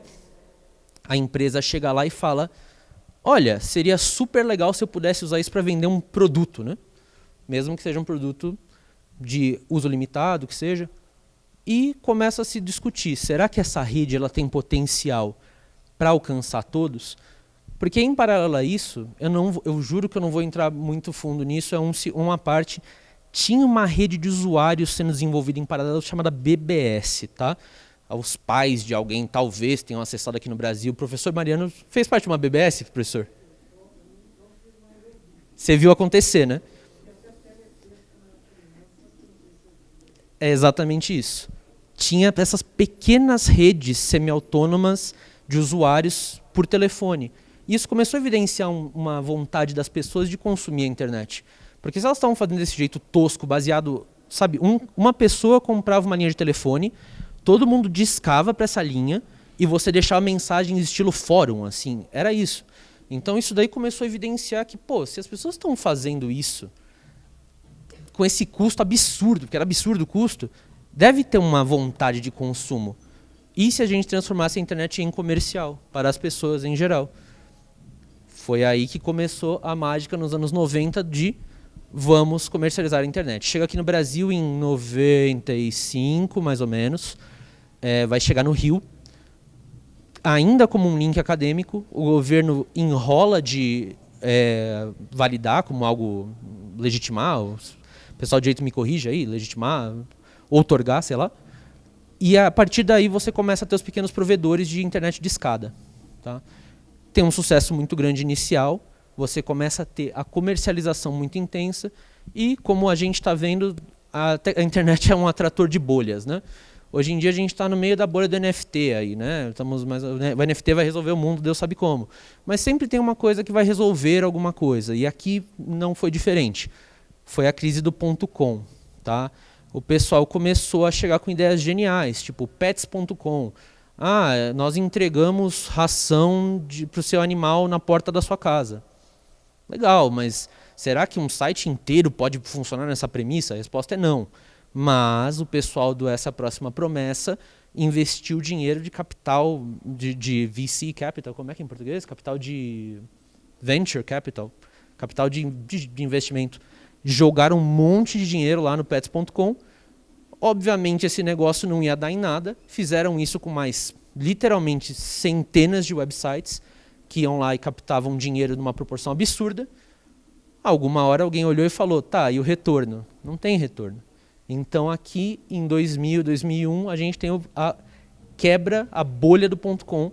A empresa chega lá e fala, olha, seria super legal se eu pudesse usar isso para vender um produto, né? Mesmo que seja um produto de uso limitado, que seja. E começa a se discutir, será que essa rede ela tem potencial para alcançar todos? Porque, em paralelo a isso, eu juro que eu não vou entrar muito fundo nisso, uma parte, tinha uma rede de usuários sendo desenvolvida em paralelo chamada BBS. Tá? Os pais de alguém talvez tenham acessado aqui no Brasil. O professor Mariano fez parte de uma BBS, professor? Você viu acontecer, né? É exatamente isso. Tinha essas pequenas redes semi-autônomas de usuários por telefone. Isso começou a evidenciar uma vontade das pessoas de consumir a internet. Porque se elas estavam fazendo desse jeito tosco, baseado... Sabe, uma pessoa comprava uma linha de telefone, todo mundo discava para essa linha e você deixava mensagens estilo fórum, assim. Era isso. Então isso daí começou a evidenciar que, se as pessoas estão fazendo isso com esse custo absurdo, porque era absurdo o custo, deve ter uma vontade de consumo. E se a gente transformasse a internet em comercial para as pessoas em geral? Foi aí que começou a mágica nos anos 90 de vamos comercializar a internet. Chega aqui no Brasil em 95, mais ou menos. Vai chegar no Rio. Ainda como um link acadêmico, o governo enrola de validar como algo legitimar. O pessoal de direito me corrige aí, legitimar, outorgar, sei lá. E a partir daí você começa a ter os pequenos provedores de internet de escada. Tá? Tem um sucesso muito grande inicial, você começa a ter a comercialização muito intensa e, como a gente está vendo, a internet é um atrator de bolhas. Né? Hoje em dia a gente está no meio da bolha do NFT. Aí, né? O NFT vai resolver o mundo, Deus sabe como. Mas sempre tem uma coisa que vai resolver alguma coisa. E aqui não foi diferente. Foi a crise do .com. Tá? O pessoal começou a chegar com ideias geniais, tipo pets.com. Nós entregamos ração para o seu animal na porta da sua casa. Legal, mas será que um site inteiro pode funcionar nessa premissa? A resposta é não. Mas o pessoal do Essa Próxima Promessa investiu dinheiro de capital, de VC Capital, como é que é em português? Capital de Venture Capital, capital de investimento. Jogaram um monte de dinheiro lá no pets.com. Obviamente esse negócio não ia dar em nada, fizeram isso com mais, literalmente, centenas de websites que iam lá e captavam dinheiro numa proporção absurda. Alguma hora alguém olhou e falou, tá, e o retorno? Não tem retorno. Então aqui em 2000, 2001, a gente tem quebra a bolha do .com.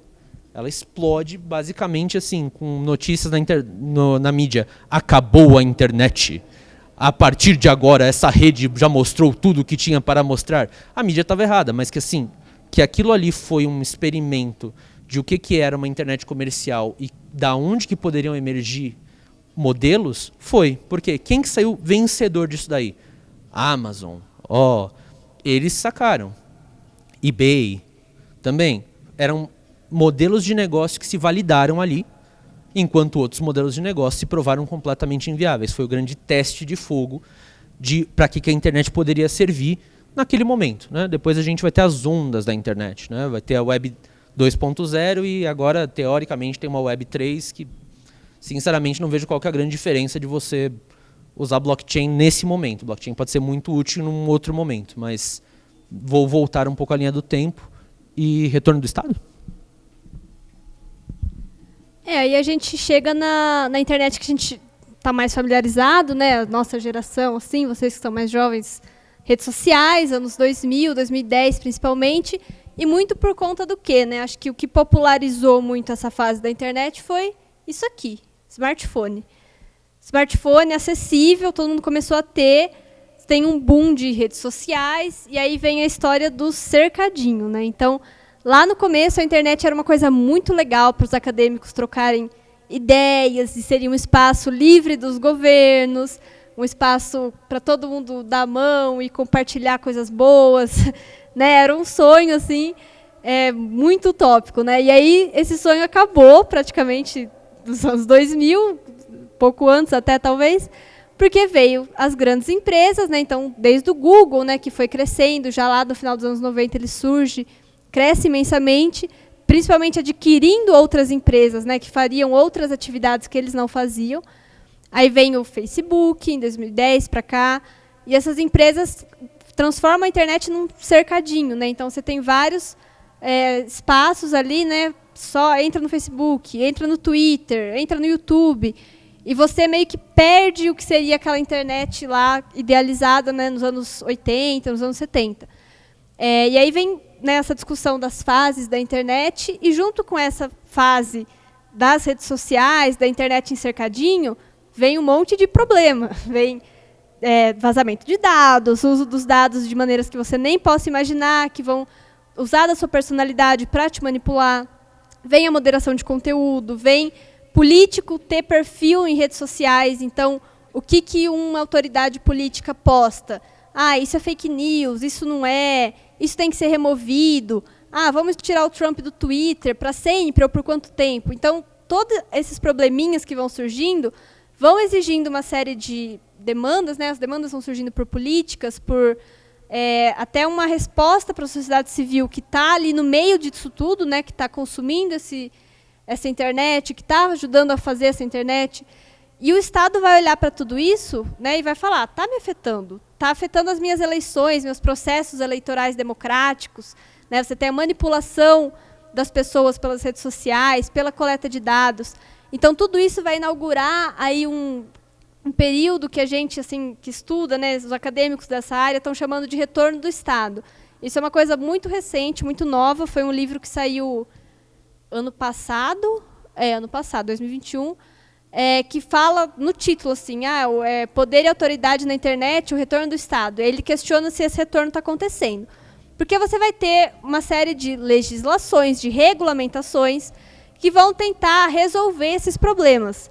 Ela explode basicamente assim, com notícias na mídia. Acabou a internet. A partir de agora, essa rede já mostrou tudo o que tinha para mostrar. A mídia estava errada, mas que assim, que aquilo ali foi um experimento de o que era uma internet comercial e da onde que poderiam emergir modelos, foi. Porque quem que saiu vencedor disso daí? Amazon. Eles sacaram. eBay também. Eram modelos de negócio que se validaram ali, enquanto outros modelos de negócio se provaram completamente inviáveis. Foi o grande teste de fogo para que a internet poderia servir naquele momento. Né? Depois a gente vai ter as ondas da internet. Né? Vai ter a Web 2.0 e agora, teoricamente, tem uma Web 3 que, sinceramente, não vejo qual que é a grande diferença de você usar blockchain nesse momento. Blockchain pode ser muito útil num outro momento, mas vou voltar um pouco à linha do tempo. E retorno do Estado? Aí a gente chega na internet que a gente está mais familiarizado, né? A nossa geração, assim, vocês que são mais jovens, redes sociais, anos 2000, 2010 principalmente, e muito por conta do quê, né? Acho que o que popularizou muito essa fase da internet foi isso aqui, smartphone. Smartphone acessível, todo mundo começou a ter, tem um boom de redes sociais, e aí vem a história do cercadinho, né? Então, lá no começo, a internet era uma coisa muito legal para os acadêmicos trocarem ideias, e seria um espaço livre dos governos, um espaço para todo mundo dar a mão e compartilhar coisas boas. Né? Era um sonho assim, muito utópico. Né? E aí esse sonho acabou praticamente nos anos 2000, pouco antes até talvez, porque veio as grandes empresas, né? Então, desde o Google, né, que foi crescendo, já lá no final dos anos 90 ele surge, cresce imensamente, principalmente adquirindo outras empresas, né, que fariam outras atividades que eles não faziam. Aí vem o Facebook, em 2010 para cá, e essas empresas transformam a internet num cercadinho. Né? Então, você tem vários espaços ali, né, só entra no Facebook, entra no Twitter, entra no YouTube, e você meio que perde o que seria aquela internet lá idealizada, né, nos anos 80, nos anos 70. E aí vem essa discussão das fases da internet, e junto com essa fase das redes sociais, da internet em cercadinho, vem um monte de problema. Vem vazamento de dados, uso dos dados de maneiras que você nem possa imaginar, que vão usar da sua personalidade para te manipular. Vem a moderação de conteúdo, vem político ter perfil em redes sociais. Então, o que uma autoridade política posta? Isso é fake news, isso não é, isso tem que ser removido. Vamos tirar o Trump do Twitter para sempre ou por quanto tempo? Então, todos esses probleminhas que vão surgindo vão exigindo uma série de demandas, né? As demandas vão surgindo por políticas, por até uma resposta para a sociedade civil que está ali no meio disso tudo, né? Que está consumindo essa internet, que está ajudando a fazer essa internet. E o Estado vai olhar para tudo isso, né, e vai falar, está me afetando, está afetando as minhas eleições, meus processos eleitorais democráticos. Né, você tem a manipulação das pessoas pelas redes sociais, pela coleta de dados. Então, tudo isso vai inaugurar aí um período que a gente assim, que estuda, né, os acadêmicos dessa área estão chamando de retorno do Estado. Isso é uma coisa muito recente, muito nova, foi um livro que saiu ano passado, 2021, que fala no título assim, poder e autoridade na internet, o retorno do Estado. Ele questiona se esse retorno está acontecendo. Porque você vai ter uma série de legislações, de regulamentações, que vão tentar resolver esses problemas.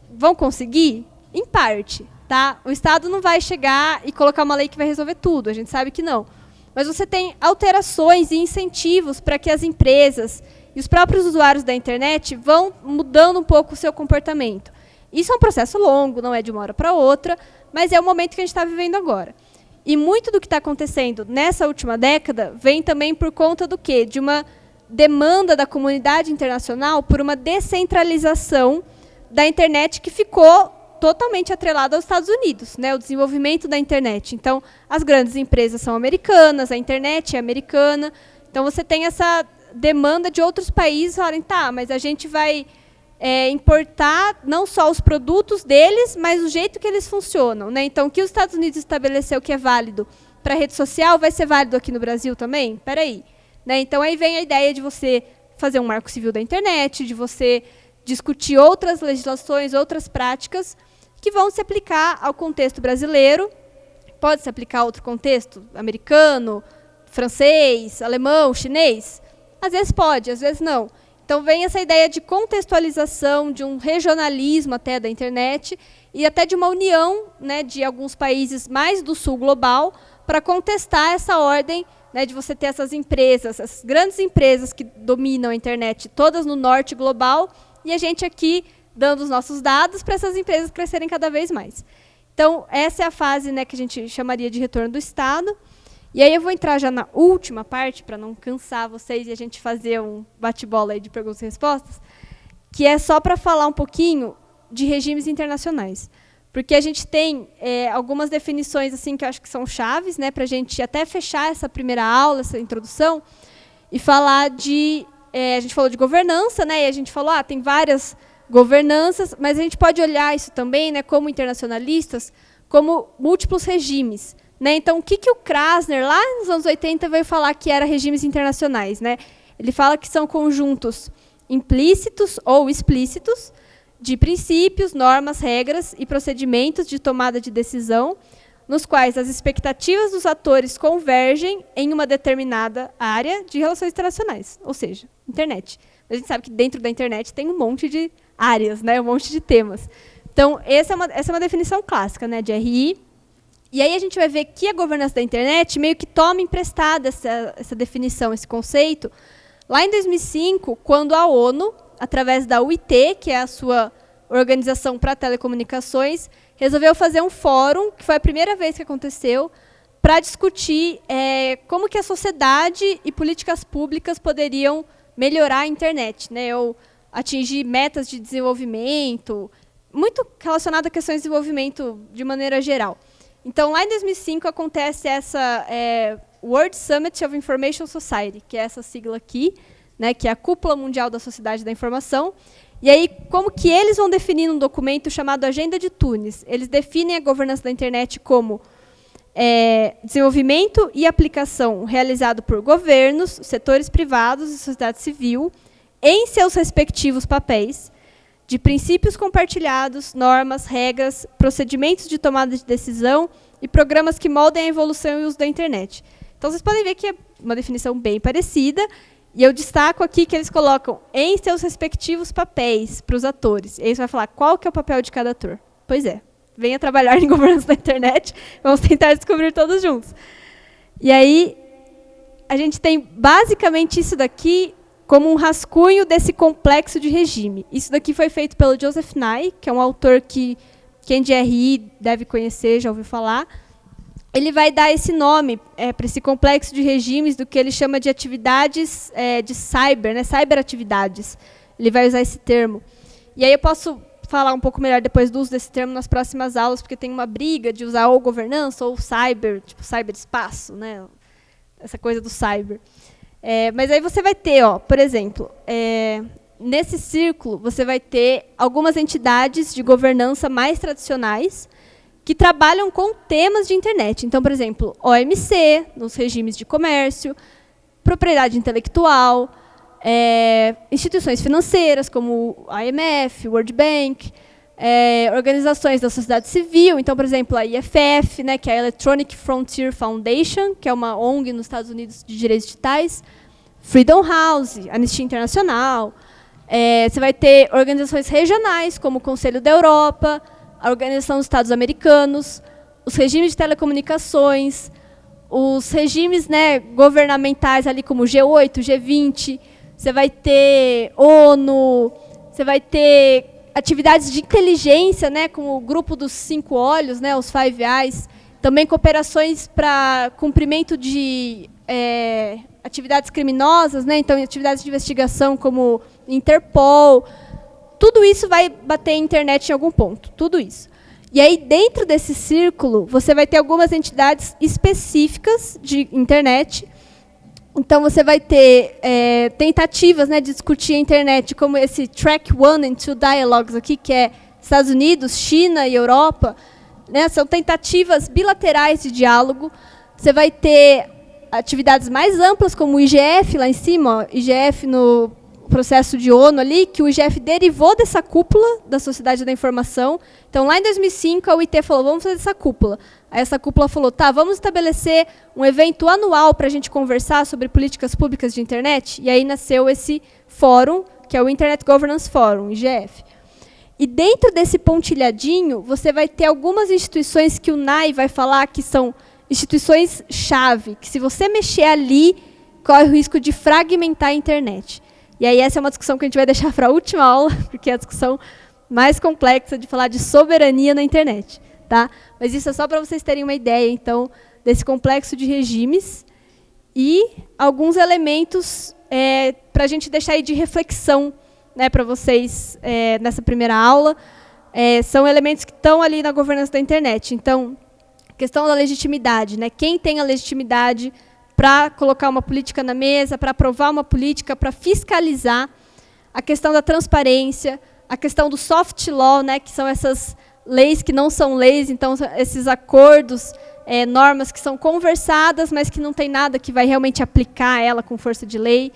Vão conseguir? Em parte. Tá? O Estado não vai chegar e colocar uma lei que vai resolver tudo, a gente sabe que não. Mas você tem alterações e incentivos para que as empresas e os próprios usuários da internet vão mudando um pouco o seu comportamento. Isso é um processo longo, não é de uma hora para outra, mas é o momento que a gente está vivendo agora. E muito do que está acontecendo nessa última década vem também por conta do quê? De uma demanda da comunidade internacional por uma descentralização da internet que ficou totalmente atrelada aos Estados Unidos, né? O desenvolvimento da internet. Então, as grandes empresas são americanas, a internet é americana. Então, você tem essa demanda de outros países falarem, tá, mas a gente vai importar não só os produtos deles, mas o jeito que eles funcionam, né? Então, o que os Estados Unidos estabeleceu que é válido para a rede social vai ser válido aqui no Brasil também? Espera aí. Né? Então, aí vem a ideia de você fazer um marco civil da internet, de você discutir outras legislações, outras práticas que vão se aplicar ao contexto brasileiro. Pode se aplicar a outro contexto, americano, francês, alemão, chinês? Às vezes pode, às vezes não. Então, vem essa ideia de contextualização, de um regionalismo até da internet e até de uma união, né, de alguns países mais do sul global para contestar essa ordem, né, de você ter essas empresas, essas grandes empresas que dominam a internet, todas no norte global, e a gente aqui dando os nossos dados para essas empresas crescerem cada vez mais. Então, essa é a fase, né, que a gente chamaria de retorno do Estado. E aí eu vou entrar já na última parte, para não cansar vocês e a gente fazer um bate-bola aí de perguntas e respostas, que é só para falar um pouquinho de regimes internacionais. Porque a gente tem algumas definições assim, que eu acho que são chaves, né, para a gente até fechar essa primeira aula, essa introdução, e falar de... a gente falou de governança, né, e a gente falou, tem várias governanças, mas a gente pode olhar isso também, né, como internacionalistas, como múltiplos regimes. Né? Então, o que o Krasner, lá nos anos 80, veio falar que era regimes internacionais? Né? Ele fala que são conjuntos implícitos ou explícitos de princípios, normas, regras e procedimentos de tomada de decisão, nos quais as expectativas dos atores convergem em uma determinada área de relações internacionais, ou seja, internet. A gente sabe que dentro da internet tem um monte de áreas, né? Um monte de temas. Então, essa é uma definição clássica, né, de RI. E aí a gente vai ver que a governança da internet meio que toma emprestada essa definição, esse conceito, lá em 2005, quando a ONU, através da UIT, que é a sua organização para telecomunicações, resolveu fazer um fórum, que foi a primeira vez que aconteceu, para discutir como que a sociedade e políticas públicas poderiam melhorar a internet, né, ou atingir metas de desenvolvimento, muito relacionado a questões de desenvolvimento de maneira geral. Então, lá em 2005, acontece essa World Summit of Information Society, que é essa sigla aqui, né, que é a Cúpula Mundial da Sociedade da Informação. E aí, como que eles vão definir um documento chamado Agenda de Tunis? Eles definem a governança da internet como desenvolvimento e aplicação realizado por governos, setores privados e sociedade civil, em seus respectivos papéis, de princípios compartilhados, normas, regras, procedimentos de tomada de decisão e programas que moldem a evolução e uso da internet. Então, vocês podem ver que é uma definição bem parecida, e eu destaco aqui que eles colocam em seus respectivos papéis para os atores. E aí você vai falar, qual que é o papel de cada ator? Pois é, venha trabalhar em governança da internet, vamos tentar descobrir todos juntos. E aí, a gente tem basicamente isso daqui como um rascunho desse complexo de regime. Isso daqui foi feito pelo Joseph Nye, que é um autor que quem de RI deve conhecer, já ouviu falar. Ele vai dar esse nome para esse complexo de regimes do que ele chama de atividades de cyber, né, cyberatividades. Ele vai usar esse termo. E aí eu posso falar um pouco melhor depois do uso desse termo nas próximas aulas, porque tem uma briga de usar ou governança ou cyber, tipo cyberespaço, né, essa coisa do cyber. Mas aí você vai ter, por exemplo, nesse círculo, você vai ter algumas entidades de governança mais tradicionais que trabalham com temas de internet. Então, por exemplo, OMC, nos regimes de comércio, propriedade intelectual, instituições financeiras, como a IMF, World Bank, organizações da sociedade civil. Então, por exemplo, a IFF, né, que é a Electronic Frontier Foundation, que é uma ONG nos Estados Unidos de direitos digitais, Freedom House, Anistia Internacional. Você vai ter organizações regionais, como o Conselho da Europa, a Organização dos Estados Americanos, os regimes de telecomunicações, os regimes, né, governamentais, ali como G8, G20. Você vai ter ONU, você vai ter atividades de inteligência, né, como o grupo dos 5 olhos, né, os Five Eyes, também cooperações para cumprimento de atividades criminosas, né, então atividades de investigação como Interpol. Tudo isso vai bater em internet em algum ponto, tudo isso. E aí, dentro desse círculo, você vai ter algumas entidades específicas de internet, Então, você vai ter tentativas, né, de discutir a internet, como esse Track 1 and 2 Dialogues aqui, que é Estados Unidos, China e Europa. Né, são tentativas bilaterais de diálogo. Você vai ter atividades mais amplas, como o IGF, lá em cima, ó, IGF no processo de ONU ali, que o IGF derivou dessa cúpula da Sociedade da Informação. Então, lá em 2005, a UIT falou, vamos fazer essa cúpula. Aí essa cúpula falou, tá, vamos estabelecer um evento anual para a gente conversar sobre políticas públicas de internet. E aí nasceu esse fórum, que é o Internet Governance Forum, IGF. E dentro desse pontilhadinho, você vai ter algumas instituições que o NAI vai falar que são instituições-chave, que se você mexer ali, corre o risco de fragmentar a internet. E aí essa é uma discussão que a gente vai deixar para a última aula, porque é a discussão mais complexa de falar de soberania na internet. Tá? Mas isso é só para vocês terem uma ideia, então, desse complexo de regimes e alguns elementos para a gente deixar aí de reflexão, né, para vocês nessa primeira aula. São elementos que estão ali na governança da internet. Então, questão da legitimidade, né? Quem tem a legitimidade para colocar uma política na mesa, para aprovar uma política, para fiscalizar, a questão da transparência, a questão do soft law, né, que são essas leis que não são leis, então esses acordos, normas que são conversadas, mas que não tem nada que vai realmente aplicar ela com força de lei.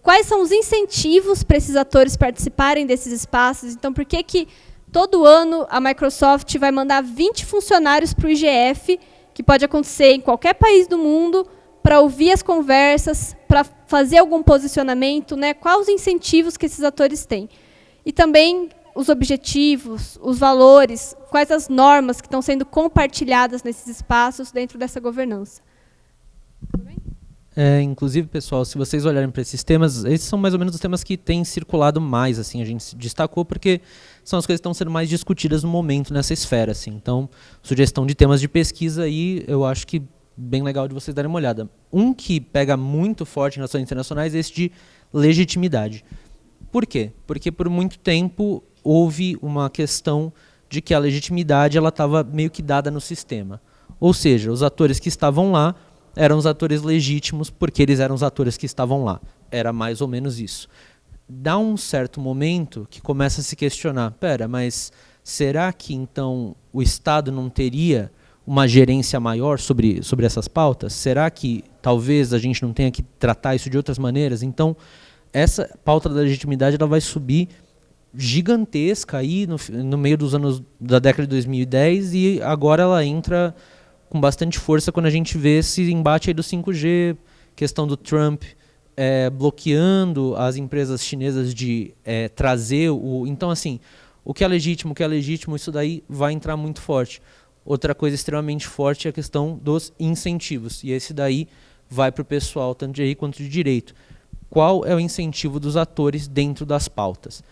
Quais são os incentivos para esses atores participarem desses espaços? Então, por que todo ano a Microsoft vai mandar 20 funcionários para o IGF, que pode acontecer em qualquer país do mundo, para ouvir as conversas, para fazer algum posicionamento, né? Quais os incentivos que esses atores têm? E também os objetivos, os valores, quais as normas que estão sendo compartilhadas nesses espaços dentro dessa governança. Tudo bem? Inclusive, pessoal, se vocês olharem para esses temas, esses são mais ou menos os temas que têm circulado mais, assim, a gente se destacou porque são as coisas que estão sendo mais discutidas no momento nessa esfera, assim. Então, sugestão de temas de pesquisa aí, eu acho que bem legal de vocês darem uma olhada. Um que pega muito forte em relações internacionais é esse de legitimidade. Por quê? Porque por muito tempo houve uma questão de que a legitimidade estava meio que dada no sistema. Ou seja, os atores que estavam lá eram os atores legítimos porque eles eram os atores que estavam lá. Era mais ou menos isso. Dá um certo momento que começa a se questionar, pera, mas será que então o Estado não teria uma gerência maior sobre essas pautas? Será que talvez a gente não tenha que tratar isso de outras maneiras? Então, essa pauta da legitimidade ela vai subir gigantesca aí no meio dos anos da década de 2010 e agora ela entra com bastante força quando a gente vê esse embate aí do 5G, questão do Trump bloqueando as empresas chinesas de trazer o... Então, assim, o que é legítimo, isso daí vai entrar muito forte. Outra coisa extremamente forte é a questão dos incentivos. E esse daí vai para o pessoal, tanto de RI quanto de direito. Qual é o incentivo dos atores dentro das pautas?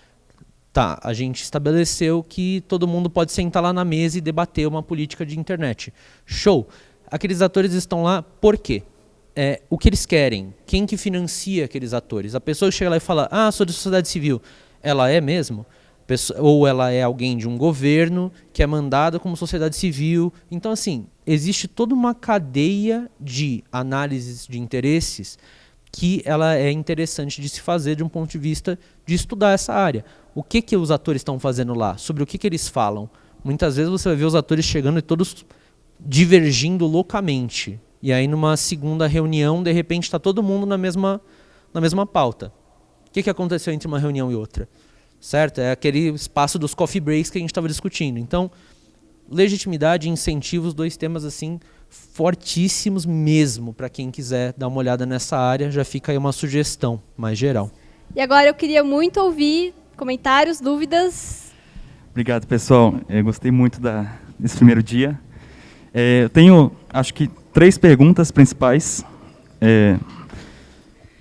Tá, a gente estabeleceu que todo mundo pode sentar lá na mesa e debater uma política de internet. Show! Aqueles atores estão lá por quê? O que eles querem? Quem que financia aqueles atores? A pessoa que chega lá e fala, sou da sociedade civil. Ela é mesmo? Ou ela é alguém de um governo que é mandada como sociedade civil. Então, assim, existe toda uma cadeia de análises de interesses que ela é interessante de se fazer de um ponto de vista de estudar essa área. O que os atores estão fazendo lá? Sobre o que eles falam? Muitas vezes você vai ver os atores chegando e todos divergindo loucamente. E aí, numa segunda reunião, de repente, está todo mundo na mesma pauta. O que aconteceu entre uma reunião e outra? Certo? É aquele espaço dos coffee breaks que a gente estava discutindo. Então, legitimidade e incentivos, 2 temas assim fortíssimos mesmo, para quem quiser dar uma olhada nessa área, já fica aí uma sugestão mais geral. E agora eu queria muito ouvir comentários, dúvidas. Obrigado, pessoal. Eu gostei muito desse primeiro dia. Eu tenho, acho que, 3 perguntas principais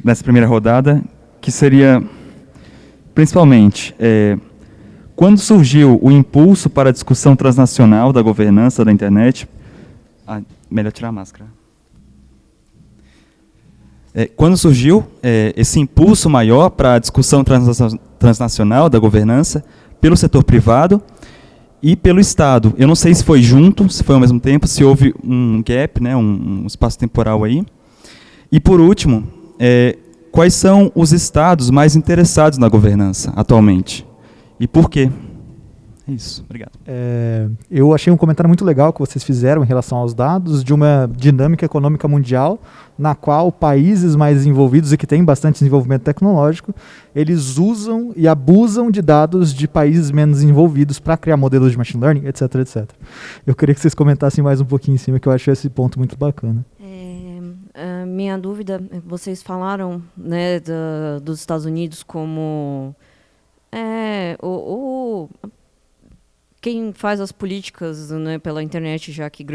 nessa primeira rodada, que seria... Principalmente, quando surgiu o impulso para a discussão transnacional da governança da internet... melhor tirar a máscara. Quando surgiu esse impulso maior para a discussão transnacional da governança pelo setor privado e pelo Estado. Eu não sei se foi junto, se foi ao mesmo tempo, se houve um gap, né, um espaço temporal aí. E, por último, quais são os estados mais interessados na governança atualmente? E por quê? É isso, obrigado. Eu achei um comentário muito legal que vocês fizeram em relação aos dados de uma dinâmica econômica mundial na qual países mais desenvolvidos e que têm bastante desenvolvimento tecnológico, eles usam e abusam de dados de países menos desenvolvidos para criar modelos de machine learning, etc, etc. Eu queria que vocês comentassem mais um pouquinho em cima, que eu achei esse ponto muito bacana. Minha dúvida, vocês falaram, né, dos Estados Unidos como quem faz as políticas, né, pela internet, já que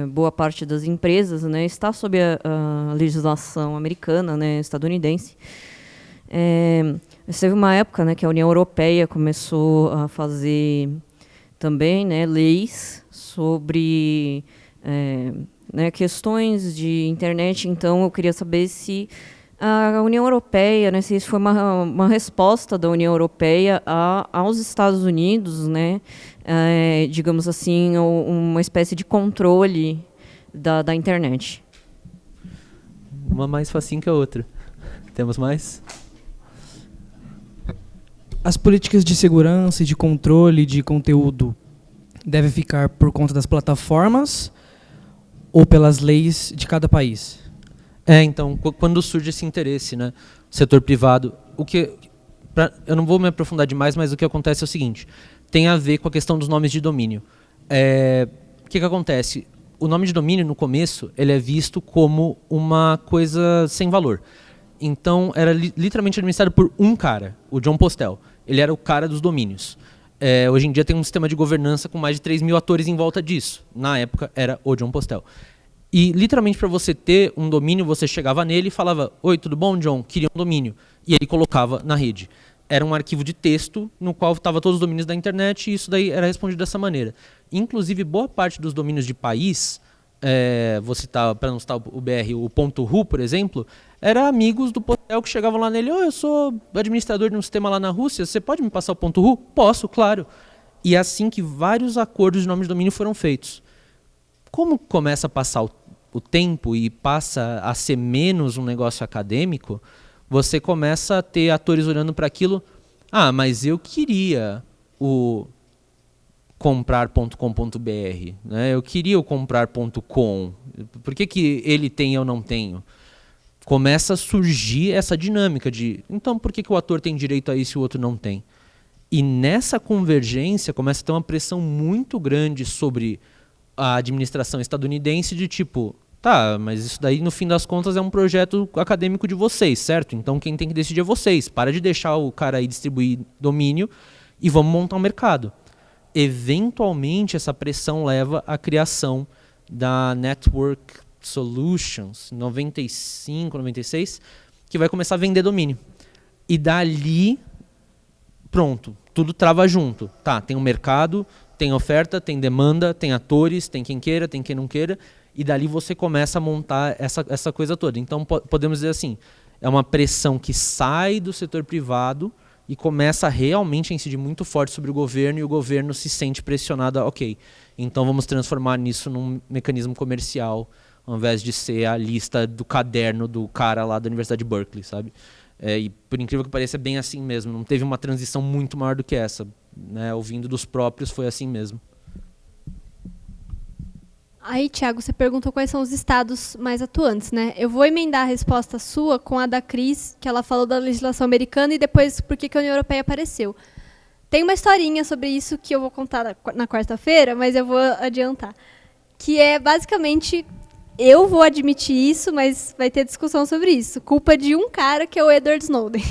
boa parte das empresas, né, está sob a legislação americana, né, estadunidense. Teve uma época, né, que a União Europeia começou a fazer também, né, leis sobre questões de internet. Então, eu queria saber se a União Europeia, né, se isso foi uma resposta da União Europeia aos Estados Unidos, né, digamos assim, uma espécie de controle da internet. Uma mais facinho que a outra. Temos mais? As políticas de segurança e de controle de conteúdo devem ficar por conta das plataformas ou pelas leis de cada país? Então, quando surge esse interesse, né, setor privado, eu não vou me aprofundar demais, mas o que acontece é o seguinte, tem a ver com a questão dos nomes de domínio. O que acontece? O nome de domínio, no começo, ele é visto como uma coisa sem valor. Então, era literalmente administrado por um cara, o John Postel. Ele era o cara dos domínios. Hoje em dia tem um sistema de governança com mais de 3 mil atores em volta disso. Na época, era o John Postel. E, literalmente, para você ter um domínio, você chegava nele e falava: "Oi, tudo bom, John? Queria um domínio." E ele colocava na rede. Era um arquivo de texto no qual estavam todos os domínios da internet, e isso daí era respondido dessa maneira. Inclusive, boa parte dos domínios de país, vou citar, para não citar o BR, o .ru, por exemplo, era amigos do Postel que chegavam lá nele: "Eu sou administrador de um sistema lá na Rússia, você pode me passar o .ru?" "Posso, claro." E é assim que vários acordos de nome de domínio foram feitos. Como começa a passar o tempo e passa a ser menos um negócio acadêmico, você começa a ter atores olhando para aquilo: "Ah, mas eu queria o comprar.com.br, né? Eu queria o comprar.com. Por que ele tem e eu não tenho?" Começa a surgir essa dinâmica de: então por que o ator tem direito a isso e o outro não tem? E nessa convergência começa a ter uma pressão muito grande sobre a administração estadunidense de tipo: tá, mas isso daí no fim das contas é um projeto acadêmico de vocês, certo? Então quem tem que decidir é vocês. Para de deixar o cara aí distribuir domínio e vamos montar um mercado. Eventualmente essa pressão leva à criação da Network Solutions 95, 96, que vai começar a vender domínio. E dali, pronto, tudo trava junto. Tá, tem um mercado, tem oferta, tem demanda, tem atores, tem quem queira, tem quem não queira, e dali você começa a montar essa coisa toda. Então podemos dizer assim, é uma pressão que sai do setor privado e começa realmente a incidir muito forte sobre o governo, e o governo se sente pressionado a: ok, então vamos transformar nisso num mecanismo comercial, ao invés de ser a lista do caderno do cara lá da Universidade de Berkeley, sabe? E por incrível que pareça, é bem assim mesmo. Não teve uma transição muito maior do que essa, né? Ouvindo dos próprios, foi assim mesmo. Aí, Thiago, você perguntou quais são os estados mais atuantes, né? Eu vou emendar a resposta sua com a da Cris, que ela falou da legislação americana e depois por que a União Europeia apareceu. Tem uma historinha sobre isso que eu vou contar na quarta-feira, mas eu vou adiantar. Que é, basicamente, eu vou admitir isso, mas vai ter discussão sobre isso. Culpa de um cara, que é o Edward Snowden.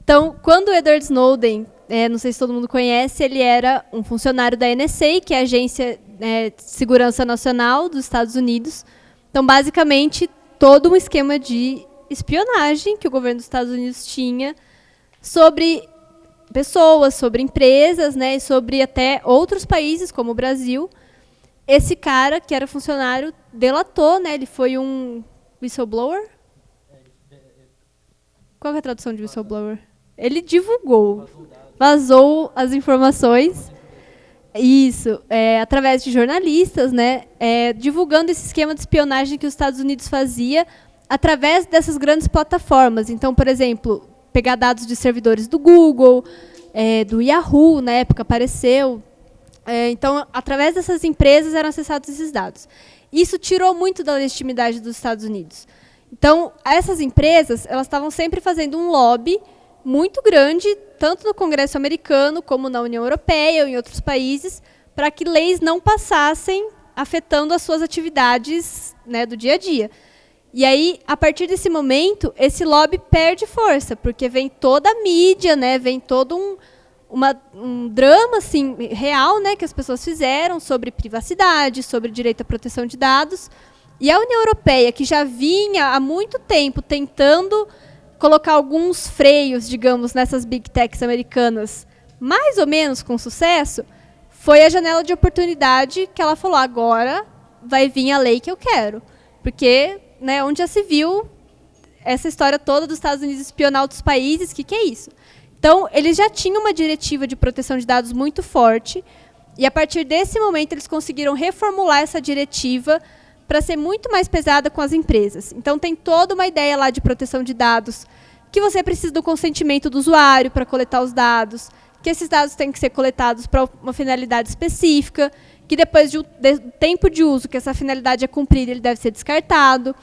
Então, quando o Edward Snowden, não sei se todo mundo conhece, ele era um funcionário da NSA, que é a Agência de Segurança Nacional dos Estados Unidos. Então, basicamente, todo um esquema de espionagem que o governo dos Estados Unidos tinha sobre pessoas, sobre empresas, né, e sobre até outros países, como o Brasil. Esse cara, que era funcionário, delatou, né, ele foi um whistleblower? Qual é a tradução de whistleblower? Ele divulgou, vazou as informações, isso, através de jornalistas, né, divulgando esse esquema de espionagem que os Estados Unidos fazia através dessas grandes plataformas. Então, por exemplo, pegar dados de servidores do Google, do Yahoo, na época apareceu. Então, através dessas empresas eram acessados esses dados. Isso tirou muito da legitimidade dos Estados Unidos. Então, essas empresas elas estavam sempre fazendo um lobby muito grande, tanto no Congresso americano, como na União Europeia ou em outros países, para que leis não passassem afetando as suas atividades, né, do dia a dia. E aí, a partir desse momento, esse lobby perde força, porque vem toda a mídia, né, vem todo um drama assim, real, né, que as pessoas fizeram sobre privacidade, sobre direito à proteção de dados. E a União Europeia, que já vinha há muito tempo tentando colocar alguns freios, digamos, nessas big techs americanas, mais ou menos com sucesso, foi a janela de oportunidade que ela falou, agora vai vir a lei que eu quero. Porque, né, onde já se viu essa história toda dos Estados Unidos espionar outros países, o que é isso? Então, eles já tinham uma diretiva de proteção de dados muito forte, e a partir desse momento eles conseguiram reformular essa diretiva para ser muito mais pesada com as empresas. Então, tem toda uma ideia lá de proteção de dados, que você precisa do consentimento do usuário para coletar os dados, que esses dados têm que ser coletados para uma finalidade específica, que depois do tempo de uso que essa finalidade é cumprida, ele deve ser descartado,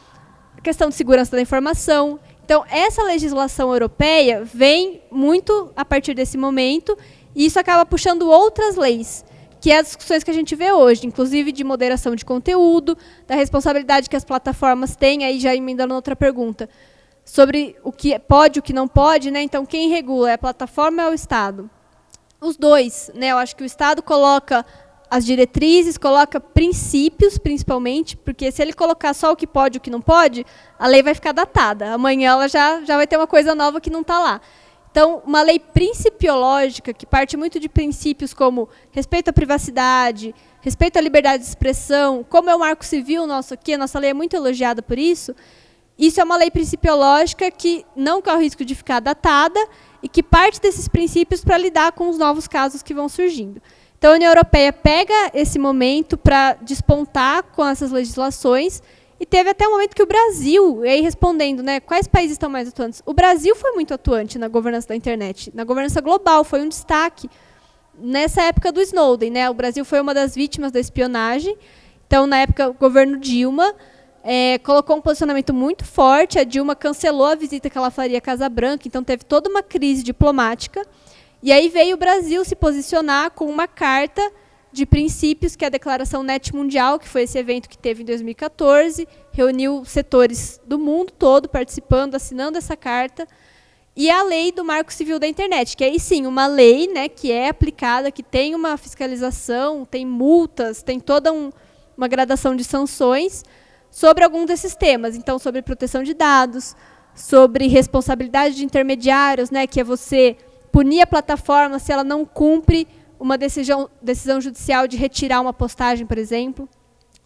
a questão de segurança da informação. Então, essa legislação europeia vem muito a partir desse momento, e isso acaba puxando outras leis, que é as discussões que a gente vê hoje, inclusive de moderação de conteúdo, da responsabilidade que as plataformas têm, aí já emendando outra pergunta, sobre o que pode e o que não pode, né? Então, quem regula é a plataforma ou é o Estado? Os dois, né? Eu acho que o Estado coloca as diretrizes, coloca princípios, principalmente, porque se ele colocar só o que pode e o que não pode, a lei vai ficar datada. Amanhã ela já vai ter uma coisa nova que não está lá. Então, uma lei principiológica, que parte muito de princípios como respeito à privacidade, respeito à liberdade de expressão, como é o Marco Civil nosso aqui, a nossa lei é muito elogiada por isso. Isso é uma lei principiológica que não corre o risco de ficar datada e que parte desses princípios para lidar com os novos casos que vão surgindo. Então, a União Europeia pega esse momento para despontar com essas legislações. E teve até um momento que o Brasil, e aí respondendo, né, quais países estão mais atuantes? O Brasil foi muito atuante na governança da internet, na governança global, foi um destaque. Nessa época do Snowden, né, o Brasil foi uma das vítimas da espionagem. Então, na época, o governo Dilma colocou um posicionamento muito forte. A Dilma cancelou a visita que ela faria à Casa Branca, então teve toda uma crise diplomática. E aí veio o Brasil se posicionar com uma carta de princípios, que é a Declaração NET Mundial, que foi esse evento que teve em 2014, reuniu setores do mundo todo participando, assinando essa carta, e a lei do Marco Civil da Internet, que aí sim, uma lei, né, que é aplicada, que tem uma fiscalização, tem multas, tem toda uma gradação de sanções sobre algum desses temas. Então, sobre proteção de dados, sobre responsabilidade de intermediários, né, que é você punir a plataforma se ela não cumpre uma decisão judicial de retirar uma postagem, por exemplo.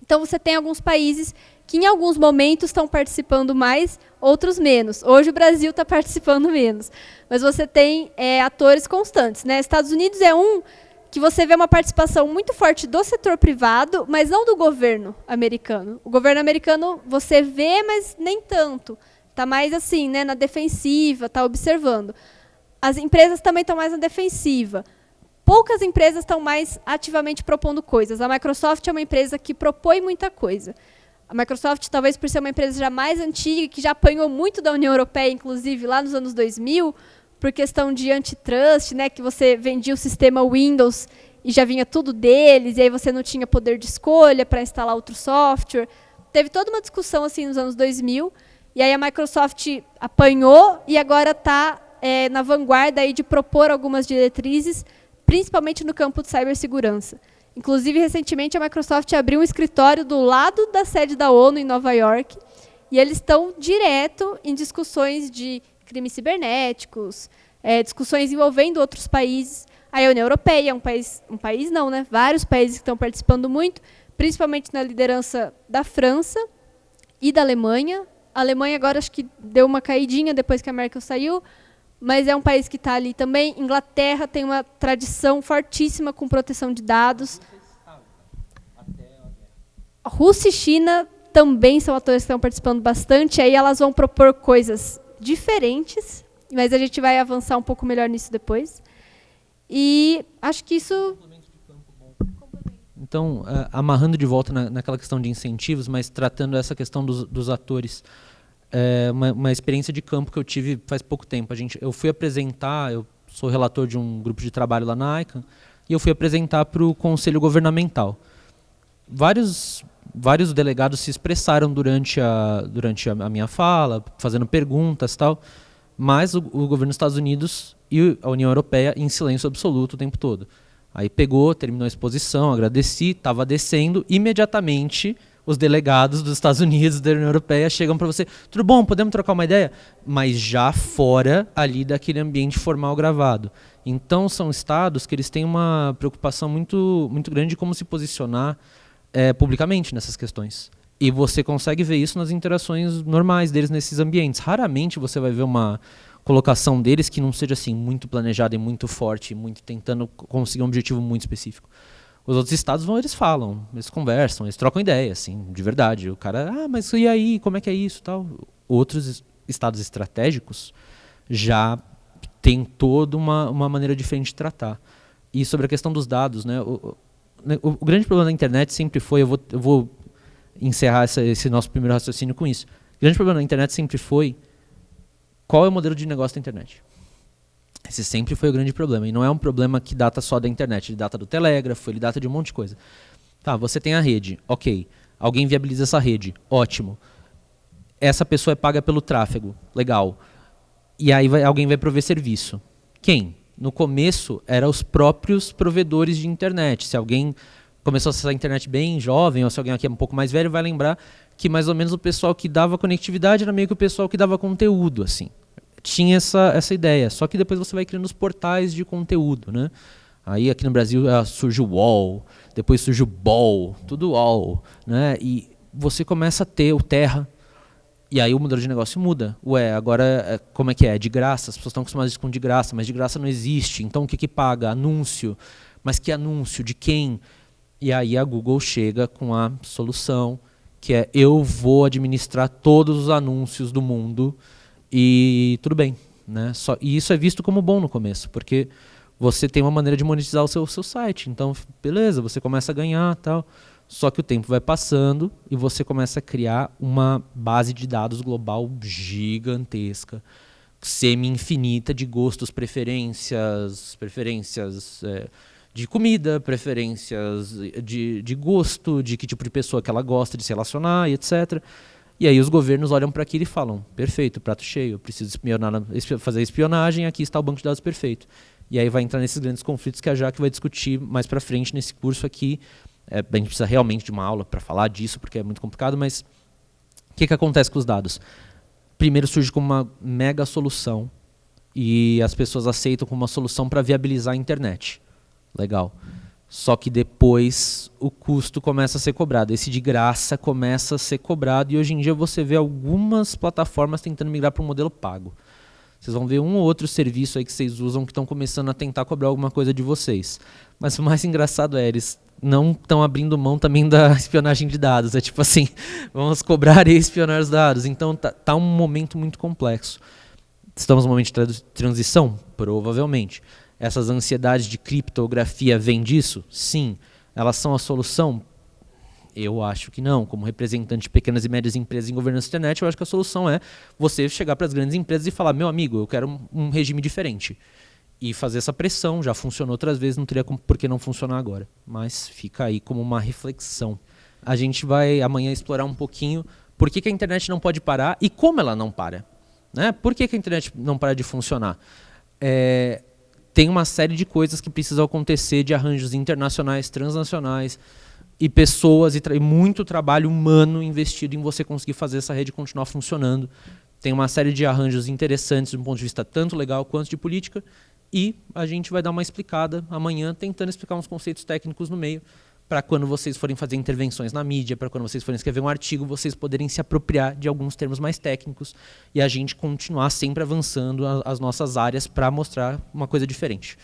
Então, você tem alguns países que, em alguns momentos, estão participando mais, outros menos. Hoje, o Brasil está participando menos. Mas você tem atores constantes, né? Estados Unidos é um que você vê uma participação muito forte do setor privado, mas não do governo americano. O governo americano você vê, mas nem tanto. Está mais assim, né, na defensiva, está observando. As empresas também estão mais na defensiva. Poucas empresas estão mais ativamente propondo coisas. A Microsoft é uma empresa que propõe muita coisa. A Microsoft, talvez por ser uma empresa já mais antiga, que já apanhou muito da União Europeia, inclusive lá nos anos 2000, por questão de antitrust, né, que você vendia o sistema Windows e já vinha tudo deles, e aí você não tinha poder de escolha para instalar outro software. Teve toda uma discussão assim nos anos 2000, e aí a Microsoft apanhou e agora está na vanguarda aí de propor algumas diretrizes, principalmente no campo de cibersegurança. Inclusive, recentemente, a Microsoft abriu um escritório do lado da sede da ONU, em Nova York, e eles estão direto em discussões de crimes cibernéticos, discussões envolvendo outros países. A União Europeia é um país não, né? Vários países que estão participando muito, principalmente na liderança da França e da Alemanha. A Alemanha agora acho que deu uma caidinha depois que a Merkel saiu, mas é um país que está ali também. Inglaterra tem uma tradição fortíssima com proteção de dados. A Rússia e China também são atores que estão participando bastante, aí elas vão propor coisas diferentes, mas a gente vai avançar um pouco melhor nisso depois. E acho que isso... Então, amarrando de volta naquela questão de incentivos, mas tratando essa questão dos atores, uma experiência de campo que eu tive faz pouco tempo. Eu fui apresentar, eu sou relator de um grupo de trabalho lá na ICANN, e eu fui apresentar para o Conselho Governamental. Vários delegados se expressaram durante a minha fala, fazendo perguntas e tal, mas o governo dos Estados Unidos e a União Europeia em silêncio absoluto o tempo todo. Aí terminou a exposição, agradeci, estava descendo, imediatamente os delegados dos Estados Unidos, da União Europeia, chegam para você, tudo bom, podemos trocar uma ideia? Mas já fora ali daquele ambiente formal gravado. Então são estados que eles têm uma preocupação muito, muito grande de como se posicionar publicamente nessas questões. E você consegue ver isso nas interações normais deles nesses ambientes. Raramente você vai ver uma colocação deles que não seja assim muito planejada e muito forte, muito tentando conseguir um objetivo muito específico. Os outros estados eles falam, eles conversam, eles trocam ideia, assim, de verdade. O cara, mas e aí, como é que é isso, tal? Outros estados estratégicos já têm toda uma maneira diferente de tratar. E sobre a questão dos dados, né? O grande problema da internet sempre foi, eu vou encerrar esse nosso primeiro raciocínio com isso. O grande problema da internet sempre foi qual é o modelo de negócio da internet. Esse sempre foi o grande problema. E não é um problema que data só da internet. Ele data do telégrafo, ele data de um monte de coisa. Tá, você tem a rede. Ok. Alguém viabiliza essa rede. Ótimo. Essa pessoa é paga pelo tráfego. Legal. E aí alguém vai prover serviço. Quem? No começo, eram os próprios provedores de internet. Se alguém começou a acessar a internet bem jovem, ou se alguém aqui é um pouco mais velho, vai lembrar que mais ou menos o pessoal que dava conectividade era meio que o pessoal que dava conteúdo, assim. Tinha essa ideia, só que depois você vai criando os portais de conteúdo, né? Aí aqui no Brasil surge o UOL, depois surge o BOL, tudo UOL, né? E você começa a ter o Terra, e aí o modelo de negócio muda. Ué, agora como é que é? De graça, as pessoas estão acostumadas com de graça, mas de graça não existe, então o que paga? Anúncio. Mas que anúncio? De quem? E aí a Google chega com a solução, que é eu vou administrar todos os anúncios do mundo e tudo bem, né? E isso é visto como bom no começo, porque você tem uma maneira de monetizar o seu site. Então, beleza, você começa a ganhar tal. Só que o tempo vai passando e você começa a criar uma base de dados global gigantesca, semi-infinita de gostos, preferências de comida, preferências de gosto, de que tipo de pessoa que ela gosta de se relacionar e etc. E aí os governos olham para aquilo e falam, perfeito, prato cheio, eu preciso fazer espionagem, aqui está o banco de dados perfeito. E aí vai entrar nesses grandes conflitos que a Jaque vai discutir mais para frente nesse curso aqui. A gente precisa realmente de uma aula para falar disso, porque é muito complicado, mas o que acontece com os dados? Primeiro surge como uma mega solução e as pessoas aceitam como uma solução para viabilizar a internet. Legal. Só que depois o custo começa a ser cobrado. Esse de graça começa a ser cobrado e hoje em dia você vê algumas plataformas tentando migrar para um modelo pago. Vocês vão ver um ou outro serviço aí que vocês usam que estão começando a tentar cobrar alguma coisa de vocês. Mas o mais engraçado é, eles não estão abrindo mão também da espionagem de dados. É tipo assim, vamos cobrar e espionar os dados. Então tá um momento muito complexo. Estamos num momento de transição? Provavelmente. Essas ansiedades de criptografia vêm disso? Sim. Elas são a solução? Eu acho que não. Como representante de pequenas e médias empresas em governança da internet, eu acho que a solução é você chegar para as grandes empresas e falar, meu amigo, eu quero um regime diferente. E fazer essa pressão. Já funcionou outras vezes, não teria por que não funcionar agora. Mas fica aí como uma reflexão. A gente vai amanhã explorar um pouquinho por que a internet não pode parar e como ela não para. Né? Por que a internet não para de funcionar? Tem uma série de coisas que precisam acontecer de arranjos internacionais, transnacionais, e pessoas e muito trabalho humano investido em você conseguir fazer essa rede continuar funcionando. Tem uma série de arranjos interessantes do ponto de vista tanto legal quanto de política, e a gente vai dar uma explicada amanhã, tentando explicar uns conceitos técnicos no meio, para quando vocês forem fazer intervenções na mídia, para quando vocês forem escrever um artigo, vocês poderem se apropriar de alguns termos mais técnicos e a gente continuar sempre avançando as nossas áreas para mostrar uma coisa diferente.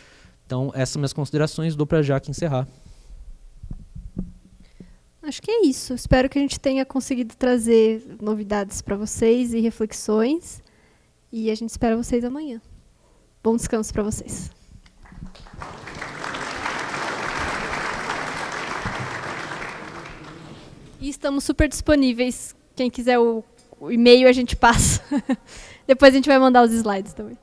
Então, essas são minhas considerações, dou para a Jaque encerrar. Acho que é isso. Espero que a gente tenha conseguido trazer novidades para vocês e reflexões. E a gente espera vocês amanhã. Bom descanso para vocês. E estamos super disponíveis. Quem quiser o e-mail, a gente passa. Depois a gente vai mandar os slides também.